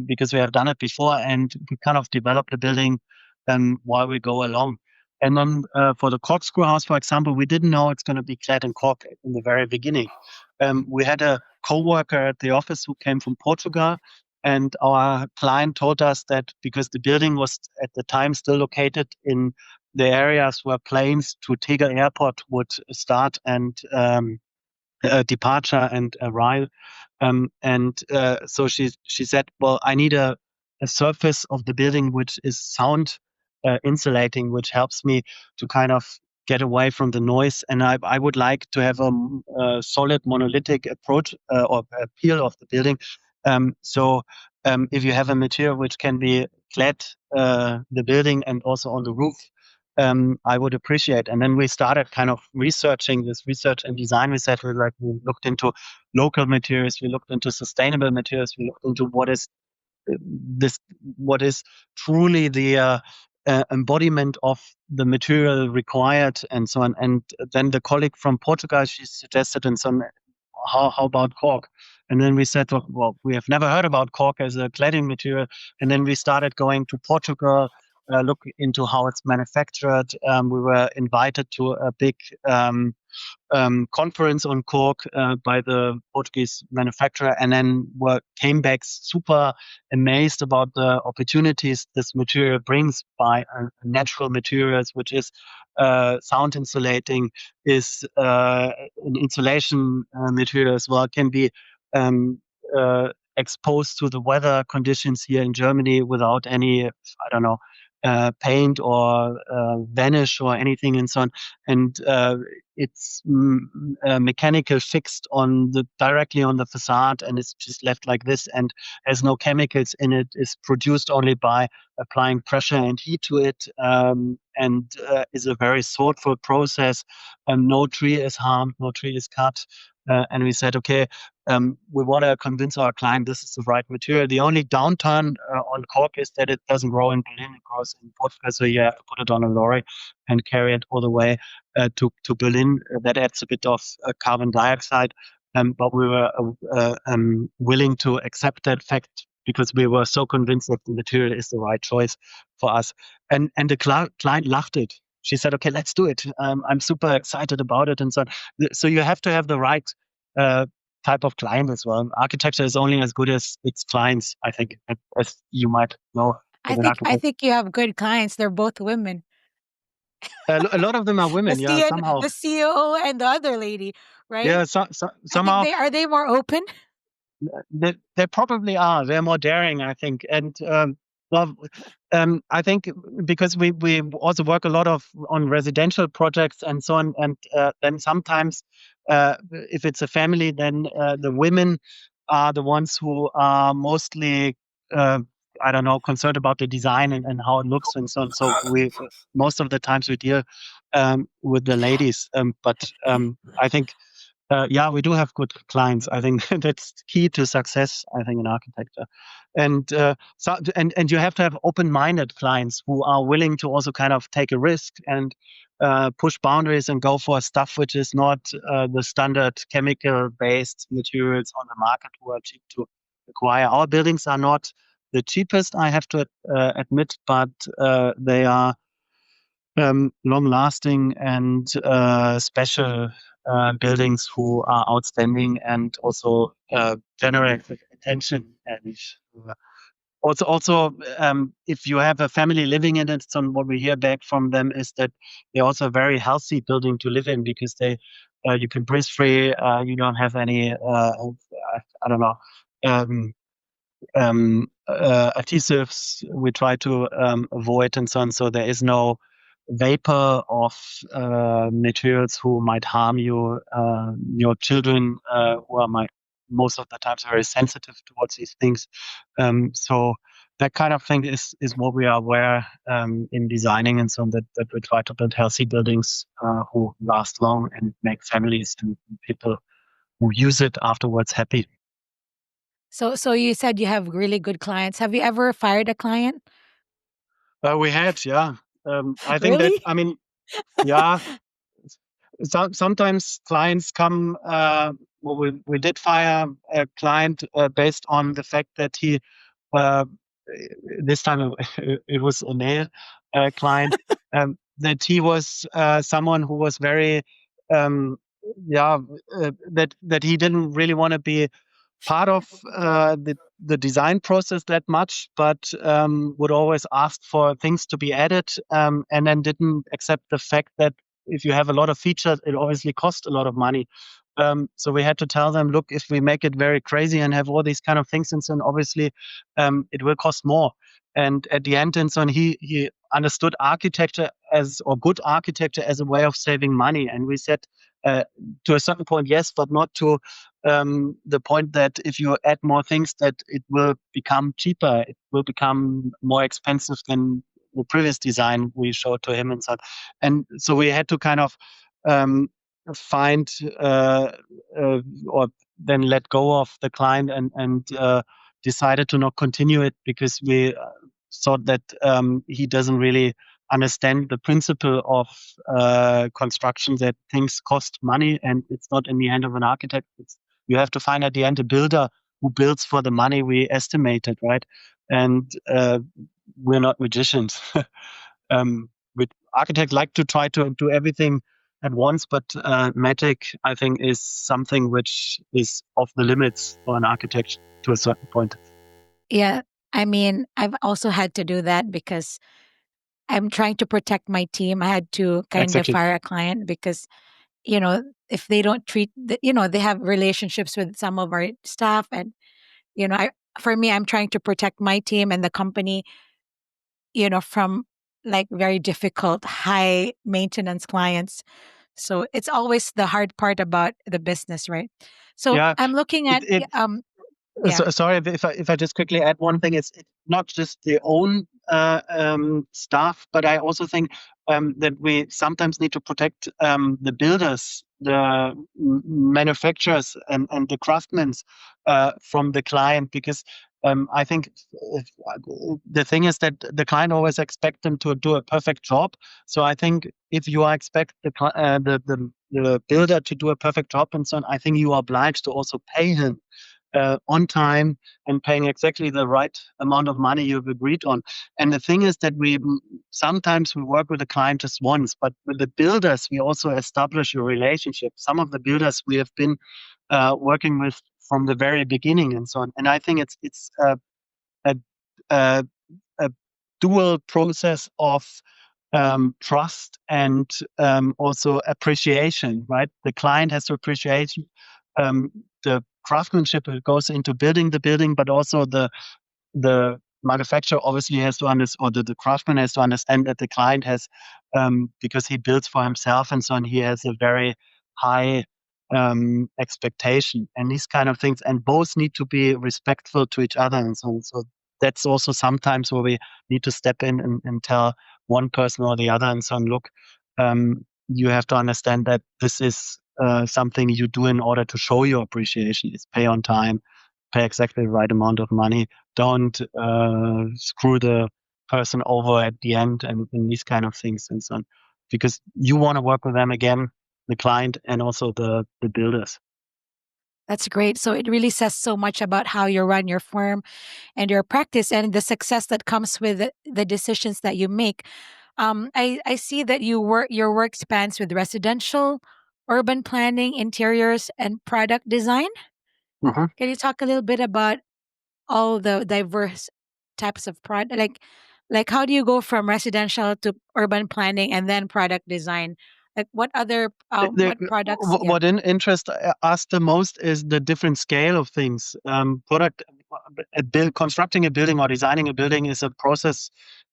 S1: because we have done it before, and we kind of develop the building while we go along. And then for the corkscrew house, for example, we didn't know it's going to be clad in cork in the very beginning. We had a co-worker at the office who came from Portugal, and our client told us that because the building was at the time still located in the areas where planes to Tega Airport would start and departure and arrive. So she said, well, I need a surface of the building which is sound insulating, which helps me to kind of get away from the noise. And I would like to have a solid monolithic approach or appeal of the building. So if you have a material which can be clad the building and also on the roof, I would appreciate. And then we started kind of researching this research and design. We looked into local materials, we looked into sustainable materials, we looked into this what is truly the embodiment of the material required and so on. And then the colleague from Portugal, she suggested, and so how about cork? And then we said, well, we have never heard about cork as a cladding material. And then we started going to Portugal, look into how it's manufactured. We were invited to a big conference on cork by the Portuguese manufacturer, and then came back super amazed about the opportunities this material brings by natural materials, which is sound insulating, is an insulation material as well, can be um, exposed to the weather conditions here in Germany without any, I don't know, paint or vanish or anything and so on. And it's mechanical fixed directly on the facade, and it's just left like this and has no chemicals in it. Is produced only by applying pressure and heat to it, and is a very thoughtful process. No tree is harmed, no tree is cut. And we said, okay, we want to convince our client this is the right material. The only downturn on cork is that it doesn't grow in Berlin. It grows in Portugal, so you have to put it on a lorry and carry it all the way to Berlin. That adds a bit of carbon dioxide, but we were willing to accept that fact because we were so convinced that the material is the right choice for us. And the client loved it. She said, okay, let's do it. I'm super excited about it and so on. So you have to have the right type of client as well. Architecture is only as good as its clients, I think, as you might know.
S2: I think you have good clients. They're both women.
S1: A lot of them are women, yeah, somehow.
S2: The CEO and the other lady, right?
S1: Yeah, somehow.
S2: Are they more open?
S1: They probably are. They're more daring, I think. And well, I think because we also work a lot on residential projects and so on, and then sometimes if it's a family, then the women are the ones who are mostly I don't know, concerned about the design and how it looks and so on. So we most of the times we deal with the ladies, but I think. Yeah, we do have good clients. I think that's key to success, I think, in architecture. And and you have to have open-minded clients who are willing to also kind of take a risk and push boundaries and go for stuff which is not the standard chemical-based materials on the market who are cheap to acquire. Our buildings are not the cheapest, I have to admit, but they are long-lasting and special buildings who are outstanding and also generate attention. And also, if you have a family living in it, what we hear back from them is that they're also a very healthy building to live in because you can breathe free. You don't have any, I don't know. Adhesives we try to avoid and so on. So there is no vapor of materials who might harm you, your children who are most of the times very sensitive towards these things. So that kind of thing is what we are aware in designing and so on, that we try to build healthy buildings who last long and make families and people who use it afterwards happy.
S2: So you said you have really good clients. Have you ever fired a client?
S1: We had, yeah. I think
S2: Really?
S1: that, I mean, yeah. Sometimes clients come. Well, we did fire a client based on the fact that he. Uh, this time it was a male client. That he was someone who was very, yeah, that he didn't really want to be part of the design process that much, but would always ask for things to be added, and then didn't accept the fact that if you have a lot of features, it obviously costs a lot of money. So we had to tell them, look, if we make it very crazy and have all these kind of things, and so on, obviously it will cost more. And at the end, and so on, he understood architecture or good architecture as a way of saving money. And we said to a certain point, yes, but not to the point that if you add more things, that it will become cheaper. It will become more expensive than the previous design we showed to him and so on. And so we had to kind of um, find or then let go of the client and decided to not continue it because we thought that he doesn't really understand the principle of construction, that things cost money and it's not in the hand of an architect. You have to find at the end a builder who builds for the money we estimated, right? And we're not magicians. With architects like to try to do everything at once, but magic, I think, is something which is off the limits for an architect to a certain point.
S2: Yeah. I mean, I've also had to do that because I'm trying to protect my team. I had to kind of
S1: Exactly.
S2: fire a client because, if they don't they have relationships with some of our staff. And, for me, I'm trying to protect my team and the company, from like very difficult, high maintenance clients. So it's always the hard part about the business, right? So
S1: Yeah.
S2: I'm looking at,
S1: It,
S2: yeah.
S1: So, sorry if I just quickly add one thing. It's not just the own staff, but I also think that we sometimes need to protect the builders, the manufacturers, and the craftsmen from the client, because I think the thing is that the client always expects them to do a perfect job. So I think if you are expect the builder to do a perfect job and so on, I think you are obliged to also pay him on time and paying exactly the right amount of money you've agreed on. And the thing is that we sometimes we work with the client just once, but with the builders we also establish a relationship. Some of the builders we have been working with from the very beginning and so on. And I think it's a, a, a dual process of trust and also appreciation, right? The client has to appreciate the craftsmanship that goes into building the building, but also the manufacturer obviously has to understand, or the craftsman has to understand that the client has, because he builds for himself and so on, he has a very high expectation and these kind of things, and both need to be respectful to each other and so on. So that's also sometimes where we need to step in and tell one person or the other and so on, look, you have to understand that this is something you do in order to show your appreciation. Is pay on time, pay exactly the right amount of money, don't screw the person over at the end, and these kind of things and so on, because you want to work with them again, the client and also the builders.
S2: That's great. So it really says so much about how you run your firm and your practice and the success that comes with the decisions that you make. I see that your work spans with residential, urban planning, interiors, and product design.
S1: Mhm.
S2: Can you talk a little bit about all the diverse types of product? Like how do you go from residential to urban planning and then product design? Like what other what products? Yeah.
S1: What interests us the most is the different scale of things. Product, constructing a building or designing a building is a process.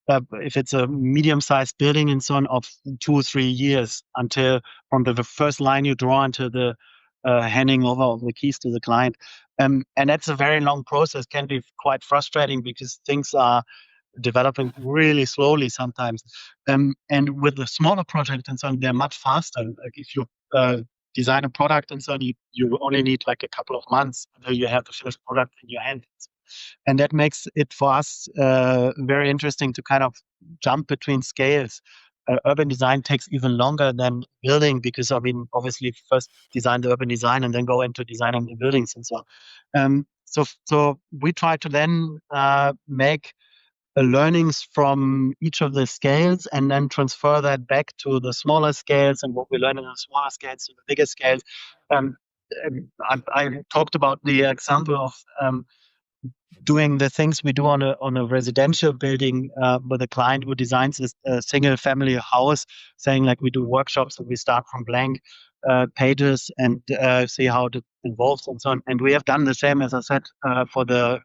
S1: If it's a medium-sized building and so on, of 2 or 3 years until from the first line you draw until the handing over of the keys to the client. And that's a very long process. Can be quite frustrating because things are developing really slowly sometimes. And with the smaller projects and so on, they're much faster. Like if you design a product and so on, you only need like a couple of months until you have the finished product in your hands. And that makes it for us very interesting to kind of jump between scales. Urban design takes even longer than building because, I mean, obviously first design the urban design and then go into designing the buildings and so on. So we try to then make learnings from each of the scales and then transfer that back to the smaller scales and what we learn in the smaller scales to the bigger scales. Um, I talked about the example of doing the things we do on a residential building with a client who designs a single family house, saying like we do workshops and we start from blank pages and see how it evolves and so on. And we have done the same, as I said, for the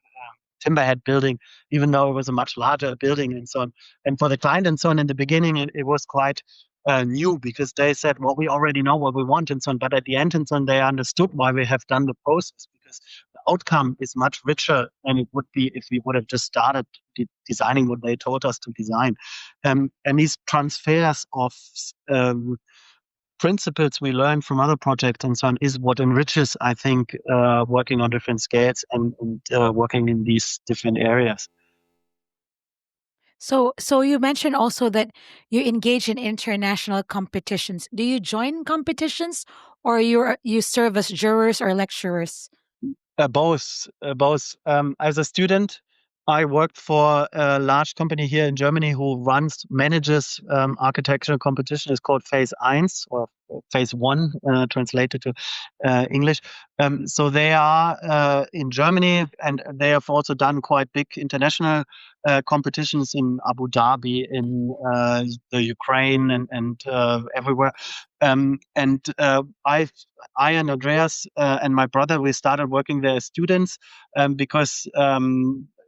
S1: Timberhead building, even though it was a much larger building and so on. And for the client and so on, in the beginning, it was quite new because they said, well, we already know what we want and so on. But at the end and so on, they understood why we have done the process because outcome is much richer than it would be if we would have just started designing what they told us to design. And these transfers of principles we learn from other projects and so on is what enriches, I think, working on different scales and working in these different areas.
S2: So you mentioned also that you engage in international competitions. Do you join competitions, or you serve as jurors or lecturers?
S1: Both. Both. As a student, I worked for a large company here in Germany who manages architectural competition. It's called Phase 1 or Phase 1, translated to English. So they are in Germany, and they have also done quite big international competitions in Abu Dhabi, in the Ukraine, and everywhere. I and Andreas and my brother, we started working there as students because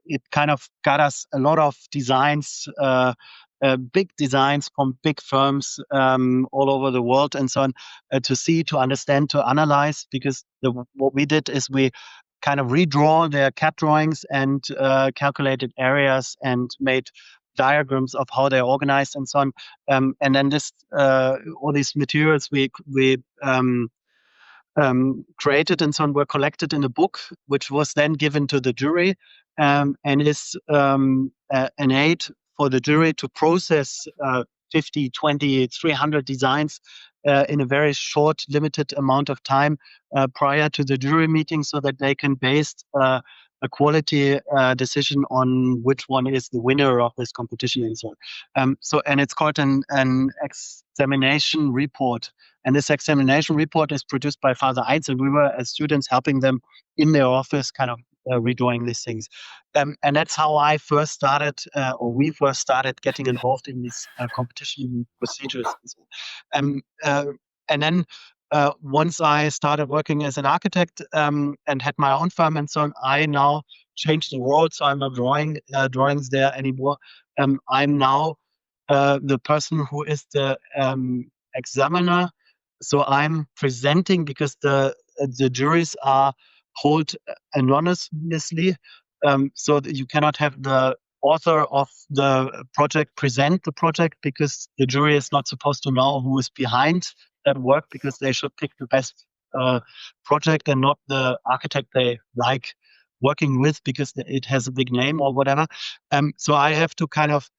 S1: it kind of got us a lot of designs, big designs from big firms all over the world and so on, to see, to understand, to analyze. Because what we did is we kind of redraw their CAD drawings and calculated areas and made diagrams of how they're organized and so on. And then all these materials we created and so on were collected in a book, which was then given to the jury, and is an aid for the jury to process 50, 20, 300 designs in a very short, limited amount of time prior to the jury meeting, so that they can base a quality decision on which one is the winner of this competition and so on. And it's called an examination report. And this examination report is produced by Father Heinz, and we were, as students, helping them in their office, kind of redrawing these things. And that's how I first started, or we first started getting involved in these competition procedures. And then once I started working as an architect and had my own firm and so on, I now changed the world. So I'm not drawing drawings there anymore. I'm now the person who is the examiner. So I'm presenting, because the juries are held anonymously, so that you cannot have the author of the project present the project, because the jury is not supposed to know who is behind that work, because they should pick the best project and not the architect they like working with because it has a big name or whatever. So I have to kind of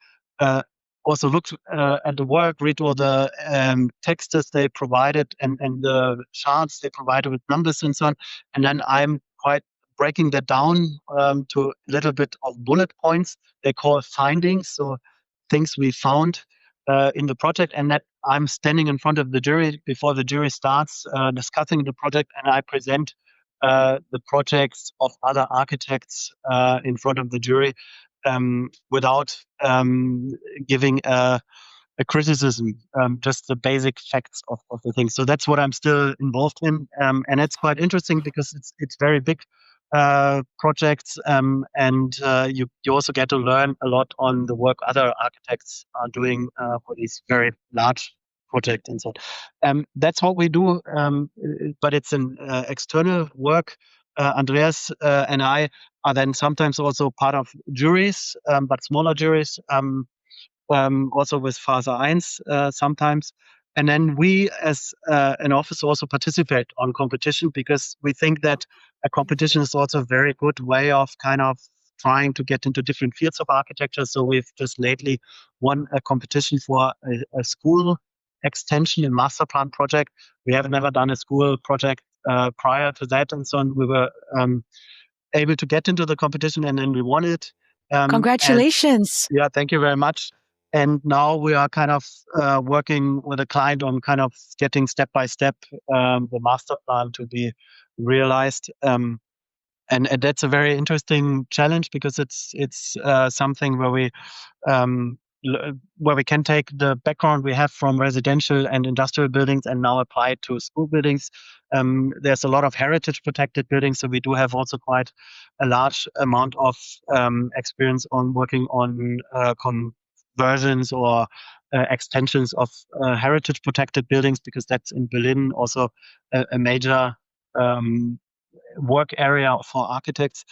S1: also look at the work, read all the texts they provided and the charts they provided with numbers and so on. And then I'm quite breaking that down to a little bit of bullet points they call findings. So things we found in the project, and that I'm standing in front of the jury before the jury starts discussing the project, and I present the projects of other architects in front of the jury without giving a criticism, just the basic facts of the thing. So that's what I'm still involved in, and it's quite interesting because it's very big projects, and you also get to learn a lot on the work other architects are doing for these very large projects and so on. That's what we do, but it's an external work. Andreas and I are then sometimes also part of juries, but smaller juries. Also with Father Heinz sometimes. And then we, as an office, also participate on competition, because we think that a competition is also a very good way of kind of trying to get into different fields of architecture. So we've just lately won a competition for a school extension and master plan project. We have never done a school project prior to that, and so on. We were able to get into the competition, and then we won it.
S2: Congratulations.
S1: Yeah, thank you very much. And now we are kind of working with a client on kind of getting step by step the master plan to be realized. And that's a very interesting challenge, because it's something where we can take the background we have from residential and industrial buildings and now apply it to school buildings. There's a lot of heritage protected buildings, so we do have also quite a large amount of experience on working on conversions or extensions of heritage protected buildings, because that's in Berlin also a major work area for architects.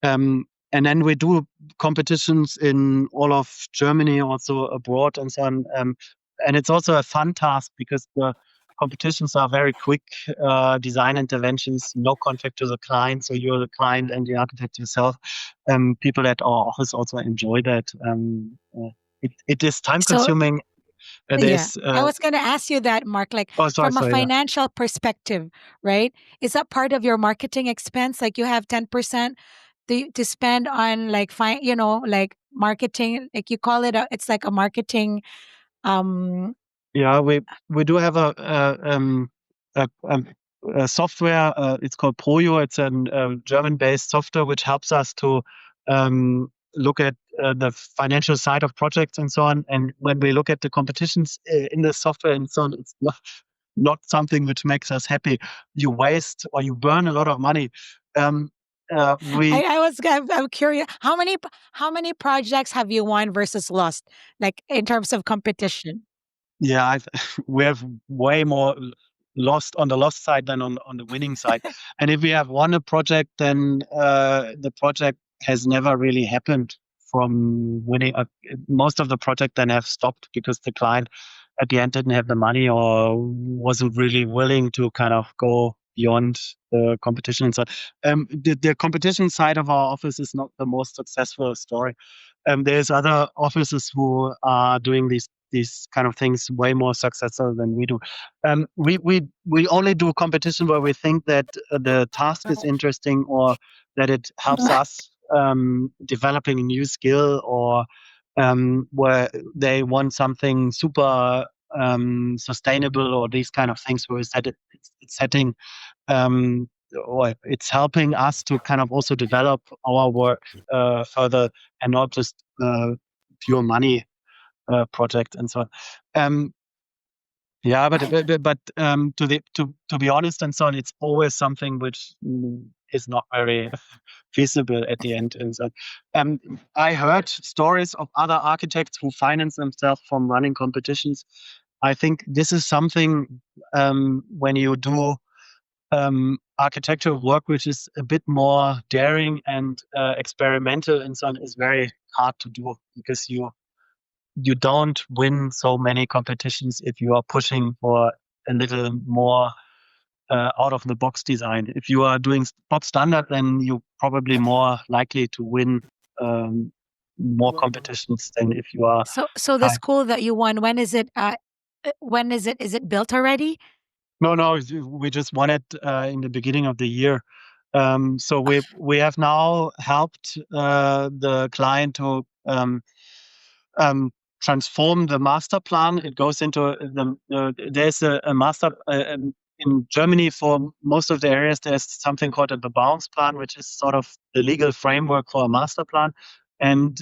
S1: And then we do competitions in all of Germany, also abroad and so on. And it's also a fun task because the competitions are very quick design interventions, no contact to the client. So you're the client and the architect yourself. People at our office also enjoy that. It is time
S2: So
S1: consuming.
S2: yeah,
S1: There's,
S2: I was going to ask you that, Mark, like
S1: oh, sorry,
S2: from a
S1: sorry. Yeah.
S2: financial perspective, right? Is that part of your marketing expense? Like you have 10% to spend on like like marketing, like you call it it's like a marketing um
S1: Yeah, we do have a software. It's called Projo. It's a German-based software which helps us to look at the financial side of projects and so on. And when we look at the competitions in the software and so on, it's not something which makes us happy. You waste or you burn a lot of money. Um, we
S2: I'm curious, how many projects have you won versus lost, like in terms of competition?
S1: Yeah, we have way more lost on the lost side than on the winning side. And if we have won a project, then the project has never really happened from winning. Most of the project then have stopped because the client at the end didn't have the money or wasn't really willing to kind of go beyond the competition and so on. The competition side of our office is not the most successful story. There's other offices who are doing these kind of things way more successful than we do. We only do competition where we think that the task is interesting or that it helps us developing a new skill or where they want something super sustainable or these kind of things where it's setting or it's helping us to kind of also develop our work further and not just pure money project and so on. Yeah, but to be honest and so on, it's always something which is not very feasible at the end. And so, I heard stories of other architects who finance themselves from running competitions. I think this is something when you do architectural work which is a bit more daring and experimental and so on is very hard to do because you don't win so many competitions if you are pushing for a little more out of the box design. If you are doing box standard, then you're probably more likely to win more competitions than if you are
S2: So the
S1: kind.
S2: school that you won, when is it? Is it built already?
S1: No, we just won it in the beginning of the year. So we have now helped the client to um, transform the master plan. It goes into there's a master in Germany for most of the areas. There's something called the bounds plan, which is sort of the legal framework for a master plan. And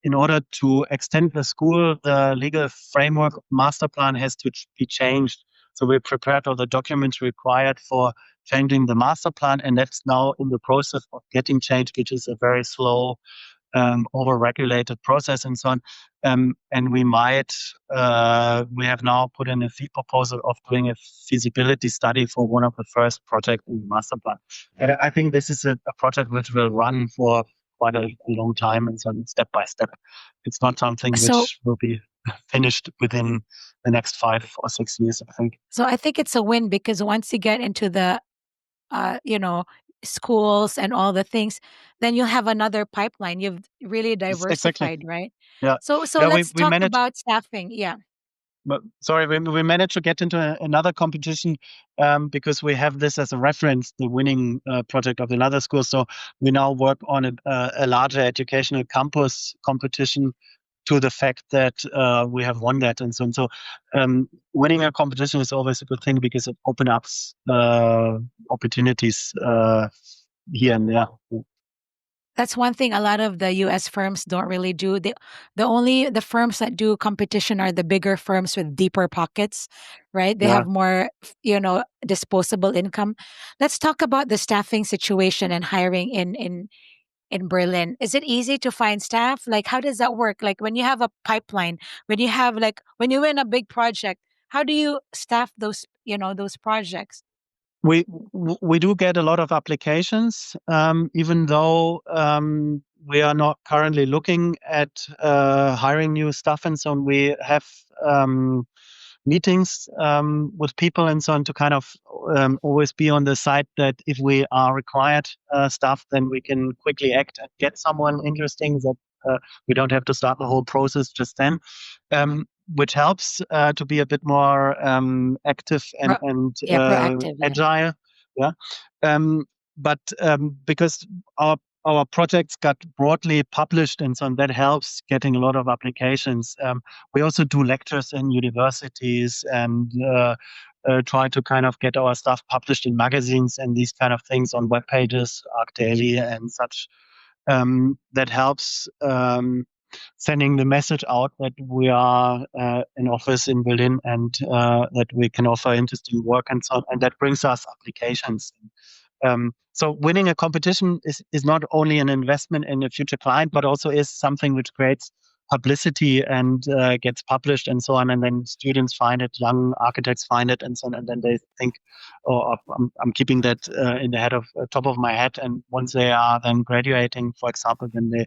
S1: in order to extend the school, the legal framework master plan has to be changed. So we prepared all the documents required for changing the master plan, and that's now in the process of getting changed, which is a very slow over-regulated process and so on. And we have now put in a fee proposal of doing a feasibility study for one of the first projects in the master plan. And I think this is a project which will run for quite a long time and so on, step by step. It's not something
S2: So
S1: which will be finished within the next 5 or 6 years, I think.
S2: so I think it's a win because once you get into the uh, you know, schools and all the things, then you'll have another pipeline. You've really
S1: Exactly.
S2: diversified, right?
S1: Yeah.
S2: So
S1: Yeah,
S2: let's
S1: we
S2: talk
S1: managed.
S2: about staffing. Yeah.
S1: But sorry, we managed to get into another competition because we have this as a reference, the winning project of another school. So we now work on a larger educational campus competition to the fact that we have won that. And so winning a competition is always a good thing because it opens up opportunities here and there.
S2: That's one thing a lot of the US firms don't really do. The firms that do competition are the bigger firms with deeper pockets, right? They
S1: Yeah.
S2: have more, disposable income. Let's talk about the staffing situation and hiring in Berlin. Is it easy to find staff? Like how does that work? Like when you have a pipeline, when you win a big project, how do you staff those projects?
S1: We do get a lot of applications, even though we are not currently looking at hiring new staff and so on. We have meetings with people and so on to kind of always be on the side that if we are required staff, then we can quickly act and get someone interesting that we don't have to start the whole process just then. Which helps to be a bit more active
S2: Pro-
S1: and
S2: yeah, proactive. Yeah.
S1: agile. Yeah. But because our projects got broadly published and so on, that helps getting a lot of applications. We also do lectures in universities and try to kind of get our stuff published in magazines and these kind of things on web pages, Arc Daily and such. That helps sending the message out that we are an office in Berlin and that we can offer interesting work and so on. And that brings us applications. So winning a competition is not only an investment in a future client, but also is something which creates publicity and gets published and so on. And then students find it, young architects find it and so on. And then they think, oh, I'm keeping that in the head of top of my head. And once they are then graduating, for example, then they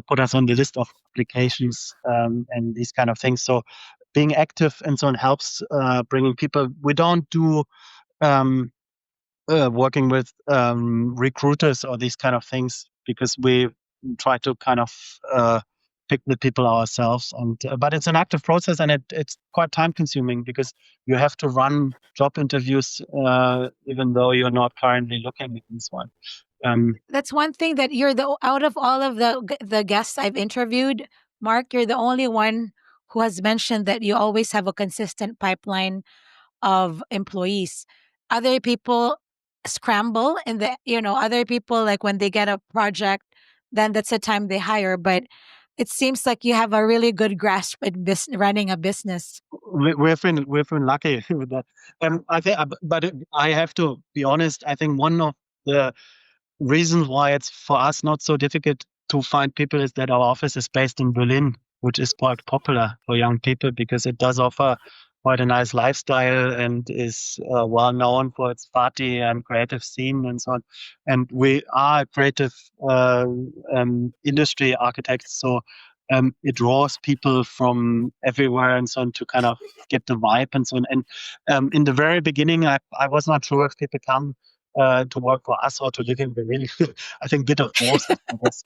S1: put us on the list of applications and these kind of things. So being active and so on helps bringing people. We don't do um, working with recruiters or these kind of things because we try to kind of pick the people ourselves. And but it's an active process and it's quite time consuming because you have to run job interviews even though you're not currently looking at this one.
S2: That's one thing that you're the out of all of the guests I've interviewed, Mark, you're the only one who has mentioned that you always have a consistent pipeline of employees. Other people scramble and other people like when they get a project, then that's the time they hire. But it seems like you have a really good grasp at running a business.
S1: We've been lucky with that. I think, but I have to be honest. I think one of the reasons why it's for us not so difficult to find people is that our office is based in Berlin, which is quite popular for young people because it does offer quite a nice lifestyle and is well known for its party and creative scene and so on. And we are creative industry architects, so it draws people from everywhere and so on to kind of get the vibe and so on. And in the very beginning, I was not sure if people come to work for us or to live in Berlin. I think a bit of both, I guess.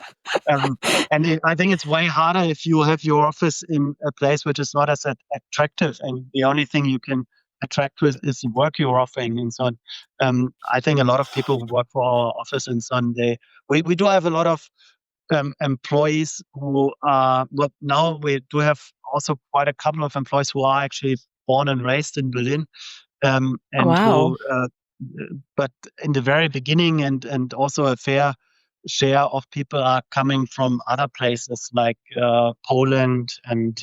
S1: Um, I think it's way harder if you have your office in a place which is not as attractive, and the only thing you can attract with is the work you're offering and so on. I think a lot of people who work for our office and so on, we do have a lot of employees who are, well, now we do have also quite a couple of employees who are actually born and raised in Berlin, and
S2: Wow.
S1: who but in the very beginning and also a fair share of people are coming from other places like Poland and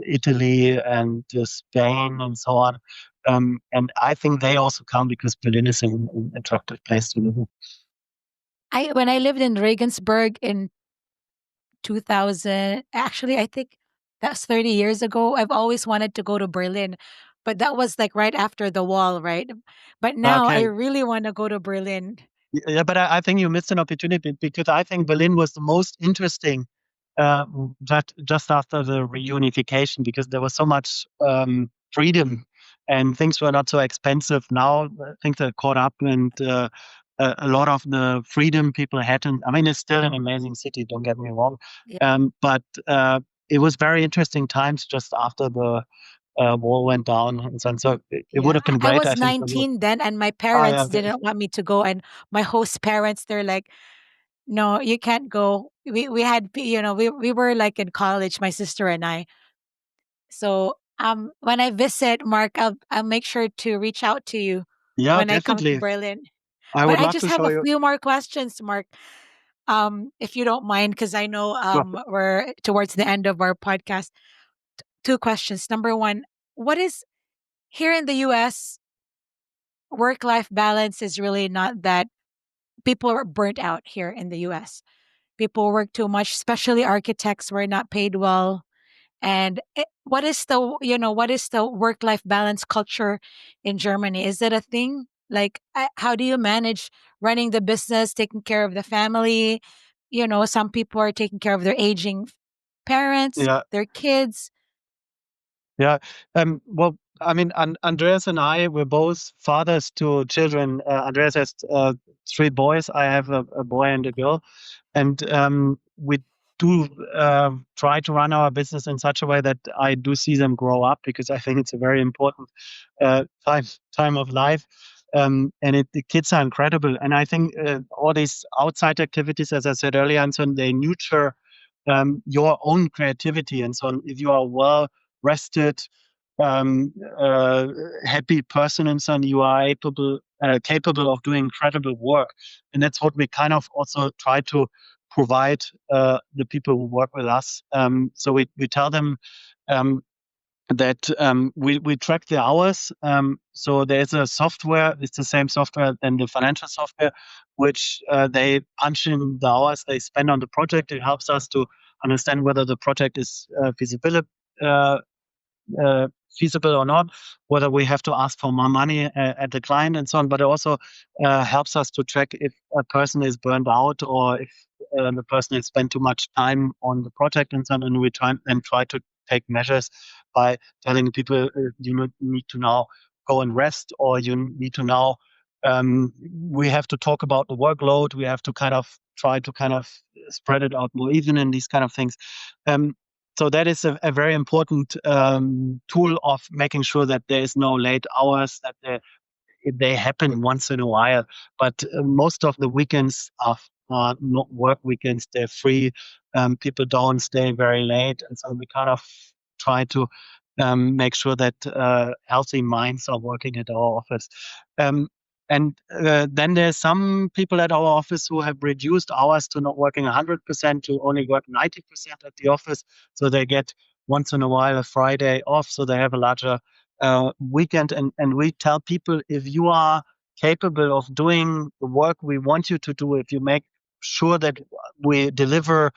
S1: Italy and Spain and so on. And I think they also come because Berlin is an attractive place to live in.
S2: I When I lived in Regensburg in 2000, actually I think that's 30 years ago, I've always wanted to go to Berlin, but that was like right after the wall, right? But now I
S1: Okay.
S2: really want to go to Berlin.
S1: Yeah, but I think you missed an opportunity because I think Berlin was the most interesting uh, just after the reunification because there was so much freedom and things were not so expensive. Now things are caught up and a lot of the freedom people had. And I mean, it's still an amazing city, don't get me wrong.
S2: Yeah.
S1: But it was very interesting times just after the wall went down. And so it would
S2: Yeah.
S1: have been
S2: I
S1: great, I
S2: was
S1: think, for you.
S2: 19 then, and my
S1: Ah,
S2: parents
S1: yeah, okay.
S2: didn't want me to go. And my host parents, they're like, no, you can't go. We had, we were like in college, my sister and I. So when I visit, Mark, I'll make sure to reach out to you
S1: Yeah,
S2: when I come to
S1: definitely.
S2: Berlin.
S1: I
S2: But
S1: would
S2: I
S1: love
S2: just
S1: to
S2: have
S1: show
S2: a
S1: you.
S2: few more questions, Mark, if you don't mind, because I know
S1: Sure.
S2: we're towards the end of our podcast. Two questions. Number one, what is here in the US, work life balance is really not that people are burnt out here in the US. People work too much, especially architects were not paid well. And what is what is the work life balance culture in Germany? Is it a thing? Like, how do you manage running the business, taking care of the family? Some people are taking care of their aging parents,
S1: Yeah.
S2: their kids.
S1: Yeah. Well, I mean, Andreas and I were both fathers to children. Andreas has three boys. I have a boy and a girl, and we do try to run our business in such a way that I do see them grow up, because I think it's a very important time of life. And the kids are incredible, and I think all these outside activities, as I said earlier, and so on, they nurture your own creativity, and so on. If you are well rested, um, uh, happy person, and so on, you are capable of doing incredible work, and that's what we kind of also try to provide the people who work with us. So we tell them um, that we track the hours. So there's a software, it's the same software than the financial software, which they punch in the hours they spend on the project. It helps us to understand whether the project is uh, feasible or not, whether we have to ask for more money at the client and so on. But it also helps us to track if a person is burned out, or if the person has spent too much time on the project and so on. And we try to take measures by telling people you need to now go and rest, or you need to now. We have to talk about the workload. We have to kind of try to kind of spread it out more even, and these kind of things. Um, so that is a very important tool of making sure that there is no late hours, that they happen once in a while. But most of the weekends are not work weekends. They're free. People don't stay very late. And so we kind of try to make sure that healthy minds are working at our office. Um, and then there's some people at our office who have reduced hours to not working 100%, to only work 90% at the office. So they get once in a while a Friday off. So they have a larger weekend. And we tell people, if you are capable of doing the work we want you to do, if you make sure that we deliver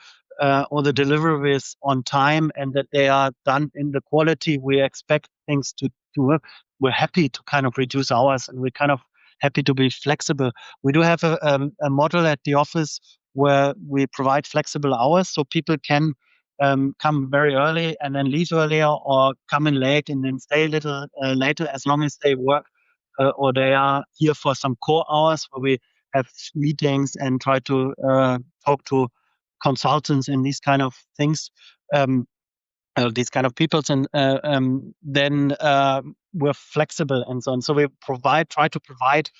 S1: or the delivery is on time, and that they are done in the quality we expect things to work, we're happy to kind of reduce hours, and we're kind of happy to be flexible. We do have a model at the office where we provide flexible hours, so people can come very early and then leave earlier, or come in late and then stay a little later, as long as they work or they are here for some core hours where we have meetings and try to talk to consultants and these kind of things. These kind of peoples, and then we're flexible and so on. So we try to provide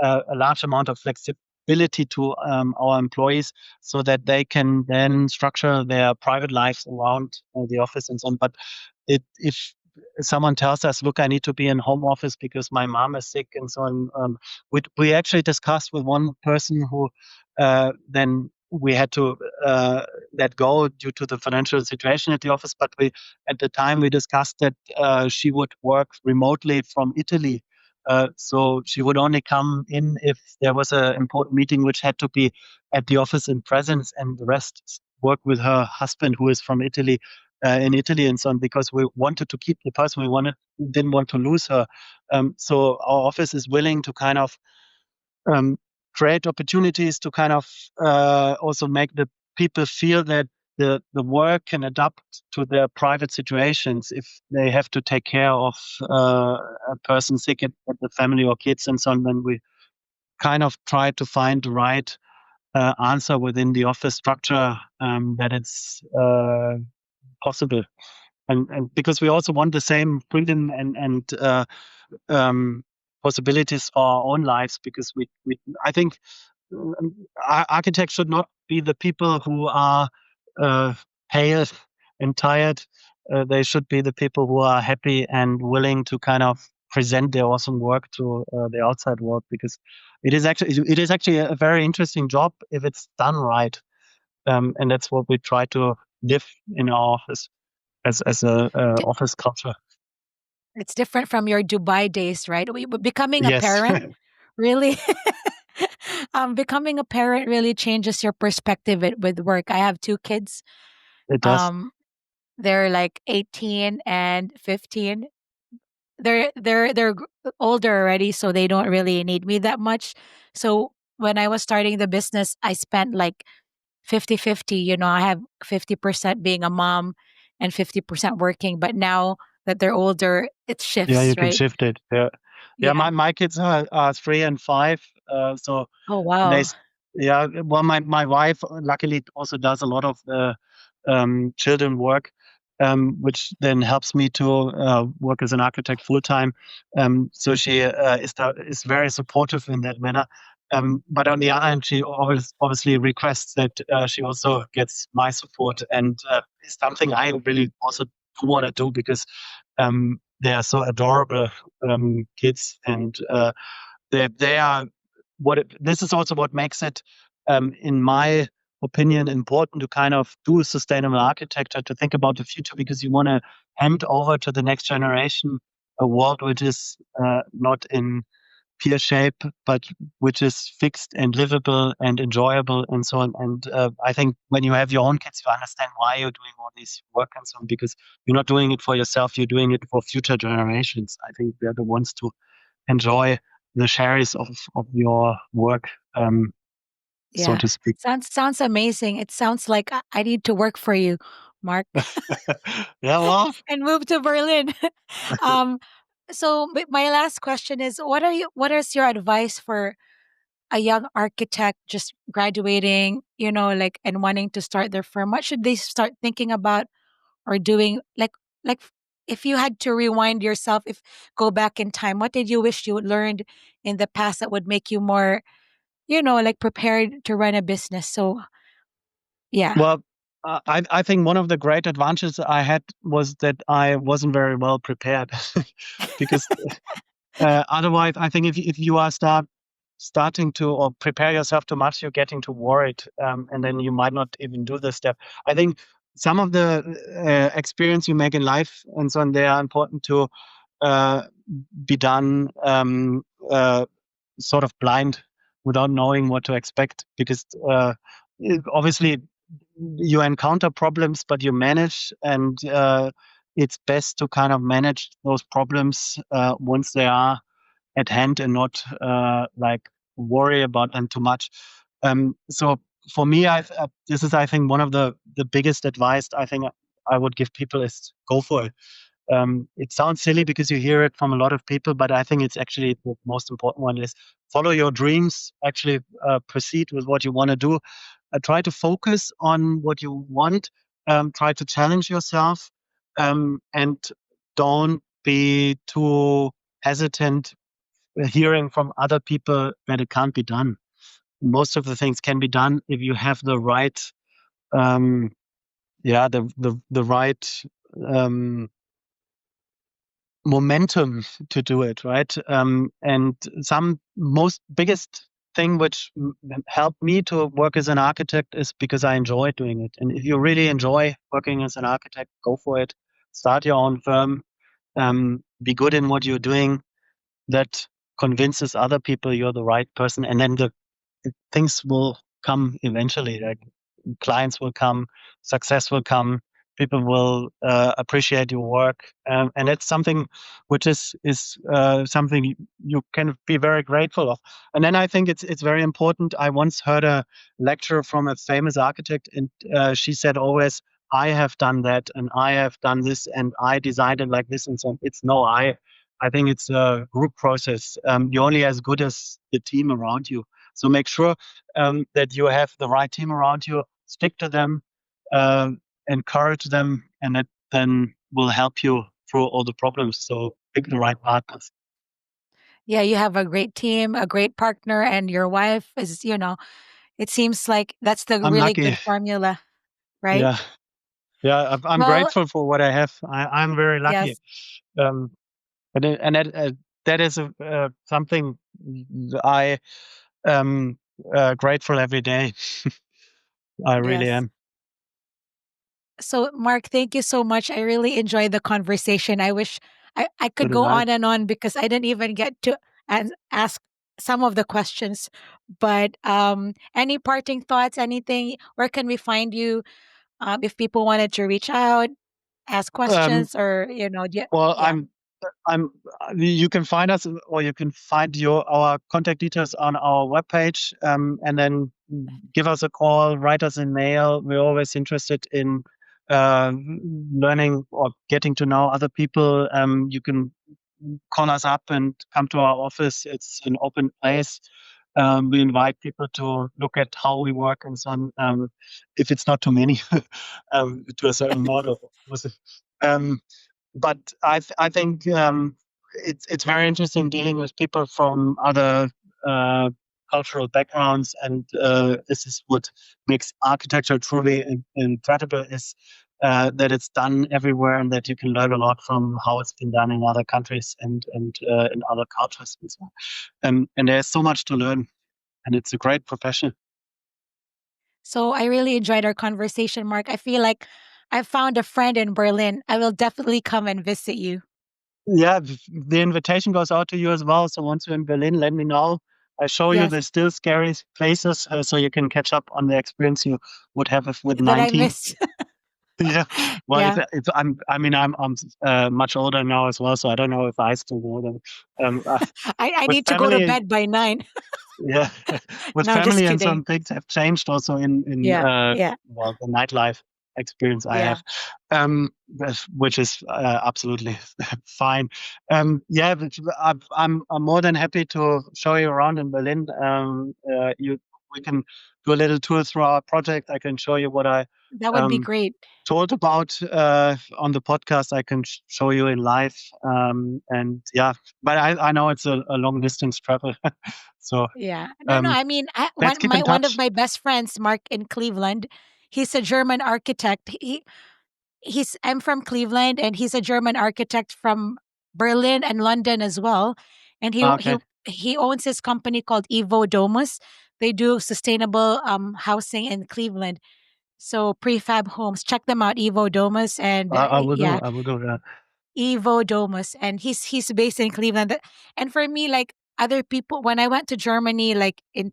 S1: a large amount of flexibility to our employees, so that they can then structure their private lives around the office and so on. But if someone tells us, look, I need to be in home office because my mom is sick and so on, we actually discussed with one person who then we had to let go due to the financial situation at the office. But at the time, we discussed that she would work remotely from Italy. So she would only come in if there was an important meeting which had to be at the office in presence, and the rest work with her husband, who is from Italy, in Italy and so on, because we wanted to keep the person. Didn't want to lose her. So our office is willing to kind of um, create opportunities to kind of also make the people feel that the work can adapt to their private situations. If they have to take care of a person sick at the family or kids and so on, then we kind of try to find the right answer within the office structure, that it's possible. And because we also want the same freedom and um, possibilities for our own lives, because I think architects should not be the people who are uh, pale and tired. They should be the people who are happy and willing to kind of present their awesome work to the outside world, because it is actually a very interesting job if it's done right, and that's what we try to live in our office as a office culture.
S2: It's different from your Dubai days, right? Becoming a
S1: Yes,
S2: parent really, becoming a parent really changes your perspective with work. I have two kids.
S1: it does.
S2: Um, they're like 18 and 15. They're older already, so they don't really need me that much. So when I was starting the business, I spent like 50-50. I have 50% being a mom and 50% working. But now that they're older, it
S1: Yeah, you
S2: shifts,
S1: can
S2: right?
S1: shift it. Yeah, yeah.
S2: Yeah.
S1: My kids are 3 and 5. So
S2: Oh,
S1: they,
S2: wow.
S1: yeah. Well, my wife luckily also does a lot of children work, which then helps me to work as an architect full time. So she is very supportive in that manner. But on the other hand, she always obviously requests that she also gets my support, and it's something I really also do want to do because they are so adorable kids, and they are this is also what makes it, in my opinion, important to kind of do sustainable architecture, to think about the future, because you want to hand over to the next generation a world which is not in peer shape, but which is fixed and livable and enjoyable and so on. And I think when you have your own kids, you understand why you're doing all this work and so on, because you're not doing it for yourself, you're doing it for future generations. I think they're the ones to enjoy the shares of your work, so
S2: Yeah.
S1: to speak.
S2: Sounds amazing. It sounds like I need to work for you, Mark,
S1: Yeah, well,
S2: and move to Berlin. um, so my last question is, what is your advice for a young architect just graduating, like, and wanting to start their firm? What should they start thinking about or doing? Like if you had to rewind yourself, if go back in time, what did you wish you learned in the past that would make you more, like prepared to run a business? So yeah.
S1: well, I think one of the great advantages I had was that I wasn't very well prepared, because otherwise, I think if you are starting to or prepare yourself too much, you're getting too worried, and then you might not even do the step. I think some of the experience you make in life and so on, they are important to uh, be done sort of blind, without knowing what to expect, because obviously you encounter problems, but you manage, and it's best to kind of manage those problems once they are at hand, and not like worry about them too much. So for me, this is, I think, one of the biggest advice I think I would give people is go for it. It sounds silly because you hear it from a lot of people, but I think it's actually the most important one is follow your dreams. Actually, proceed with what you want to do. Try to focus on what you want. Try to challenge yourself, and don't be too hesitant hearing from other people that it can't be done. Most of the things can be done if you have the right, um, yeah, the right um, momentum to do it, right? And some most biggest thing which helped me to work as an architect is because I enjoy doing it. And if you really enjoy working as an architect, go for it. Start your own firm. Be good in what you're doing. That convinces other people you're the right person, and then the things will come eventually. Like clients will come, success will come, people will appreciate your work, and it's something which is something you can be very grateful of. And then I think it's very important. I once heard a lecture from a famous architect, and she said always, "I have done that, and I have done this, and I designed it like this," and so on. It's no I. I think it's a group process. You're only as good as the team around you. So make sure that you have the right team around you, stick to them, encourage them, and that then will help you through all the problems. So pick the right partners.
S2: Yeah, you have a great team, a great partner, and your wife is, it seems like that's the
S1: I'm
S2: really
S1: lucky.
S2: good formula, right?
S1: Yeah. Yeah. I'm
S2: Well,
S1: grateful for what I have. I'm very lucky.
S2: yes,
S1: Um, and that is something I am grateful every day. I really
S2: yes.
S1: am.
S2: So, Mark, thank you so much. I really enjoyed the conversation. I wish I
S1: So
S2: could
S1: did
S2: go
S1: I.
S2: on and on because I didn't even get to ask some of the questions. But any parting thoughts, anything? Where can we find you if people wanted to reach out? ask
S1: Um,
S2: questions or,
S1: well,
S2: yeah,
S1: I'm. You can find us, or you can find our contact details on our webpage, and then give us a call, write us a mail. We're always interested in uh, learning or getting to know other people. You can call us up and come to our office. It's an open place. We invite people to look at how we work and so on. If it's not too many, to a certain model. Um, but I think it's very interesting dealing with people from other uh, cultural backgrounds, and this is what makes architecture truly incredible. Is that it's done everywhere, and that you can learn a lot from how it's been done in other countries and in other cultures and so on. And there's so much to learn, and it's a great profession.
S2: So I really enjoyed our conversation, Mark. I feel like I found a friend in Berlin. I will definitely come and visit you.
S1: Yeah, the invitation goes out to you as well. So once you're in Berlin, let me know. I show you
S2: Yes,
S1: the still scary places, so you can catch up on the experience you would have with
S2: that I
S1: 19.
S2: missed.
S1: Yeah. Well,
S2: Yeah.
S1: I'm much older now as well, so I don't know if I still go there.
S2: I
S1: With
S2: need to go to
S1: family,
S2: bed by 9.
S1: yeah, with
S2: No, just
S1: family and
S2: kidding.
S1: some things have changed also in
S2: Yeah. Yeah.
S1: well, the nightlife experience I
S2: Yeah.
S1: have, which is absolutely fine. Yeah, but I'm more than happy to show you around in Berlin. We can do a little tour through our project. I can show you what I
S2: That would be
S1: um,
S2: great.
S1: told about on the podcast. I can show you in live, and yeah, but I know it's a long distance travel, so
S2: Yeah. No, no.
S1: um,
S2: I mean,
S1: let's keep in
S2: one of
S1: touch.
S2: my best friends, Mark in Cleveland, he's a German architect. He's I'm from Cleveland, and he's a German architect from Berlin and London as well. And
S1: Okay.
S2: he owns his company called Evo Domus. They do sustainable housing in Cleveland. So prefab homes. Check them out, Evo Domus, and
S1: I will do.
S2: yeah,
S1: I will do that.
S2: Evo Domus, and he's based in Cleveland. And for me, like other people, when I went to Germany, like in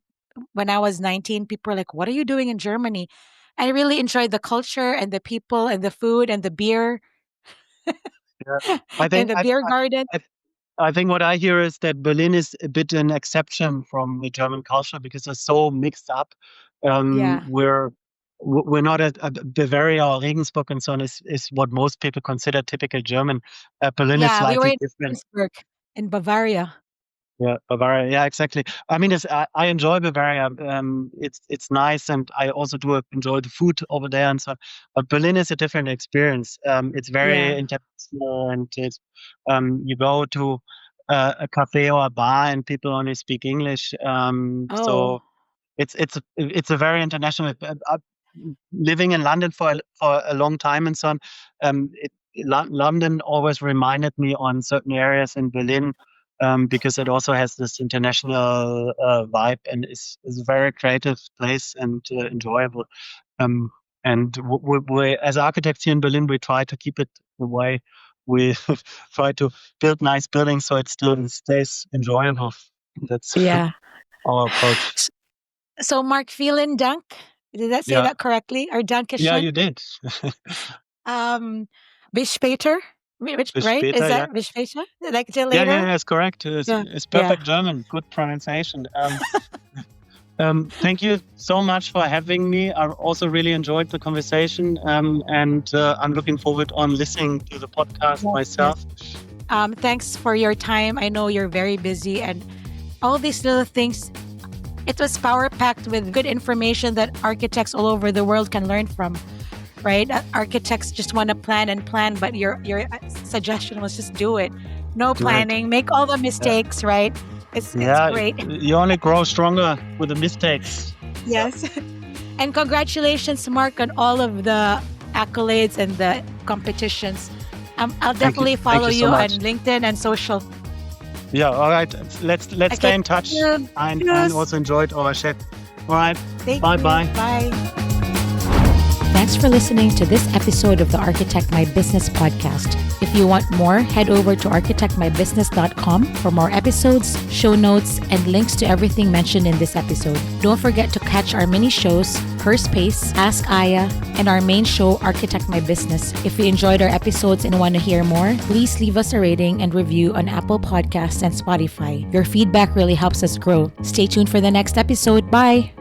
S2: when I was 19, people were like, "What are you doing in Germany?" I really enjoyed the culture and the people and the food and the beer
S1: Yeah. I
S2: and
S1: think
S2: the beer garden.
S1: I, I think what I hear is that Berlin is a bit an exception from the German culture because it's so mixed up.
S2: Yeah,
S1: We're not at Bavaria or Regensburg and so on is what most people consider typical German. Berlin is
S2: yeah, we were
S1: slightly
S2: in
S1: different.
S2: Regensburg in Bavaria.
S1: Yeah, Bavaria. Yeah, exactly. I mean, I enjoy Bavaria. It's nice, and I also do enjoy the food over there and so on. But Berlin is a different experience. It's very
S2: Yeah.
S1: international, and you go to a cafe or a bar, and people only speak English.
S2: Oh,
S1: So it's a very international. Living in London for a long time and so on, London always reminded me on certain areas in Berlin, because it also has this international vibe and is a very creative place and enjoyable. Um, and we, as architects here in Berlin, we try to keep it the way we try to build nice buildings so it still stays enjoyable. That's
S2: yeah.
S1: our approach.
S2: So Mark, vielen Dank. Did that say
S1: Yeah,
S2: that correctly? Or
S1: yeah,
S2: Dankeschön?
S1: you did.
S2: Um, bis später, which
S1: Bis
S2: right? Is
S1: später, yeah.
S2: that bis später? Like till
S1: Yeah, yeah,
S2: later?
S1: yeah, it's correct.
S2: Yeah,
S1: It's
S2: yeah.
S1: perfect German. Good pronunciation. Thank you so much for having me. I also really enjoyed the conversation, and I'm looking forward on listening to the podcast
S2: Yes, yes.
S1: myself.
S2: Thanks for your time. I know you're very busy, and all these little things. It was power packed with good information that architects all over the world can learn from. Right? Architects just want to plan and plan, but your suggestion was just do it. No
S1: Do it.
S2: planning, make all the
S1: Yeah,
S2: mistakes. Right? It's
S1: yeah.
S2: great.
S1: You only grow stronger with the mistakes.
S2: Yes. And congratulations, Mark, on all of the accolades and the competitions. I'll
S1: Thank you.
S2: definitely
S1: Thank
S2: follow
S1: you so
S2: you on
S1: much.
S2: LinkedIn and social.
S1: Yeah. All right. Let's
S2: Okay.
S1: stay in touch. I
S2: Yes.
S1: also enjoyed our chat. All right.
S2: Thank
S1: Bye
S2: you.
S1: bye.
S2: Bye.
S3: Thanks for listening to this episode of the Architect My Business podcast.
S2: If you want more, head over to architectmybusiness.com for more episodes, show notes, and links to everything mentioned in this episode. Don't forget to catch our mini shows, Her Space, Ask Aya, and our main show, Architect My Business. If you enjoyed our episodes and want to hear more, please leave us a rating and review on Apple Podcasts and Spotify. Your feedback really helps us grow. Stay tuned for the next episode. Bye!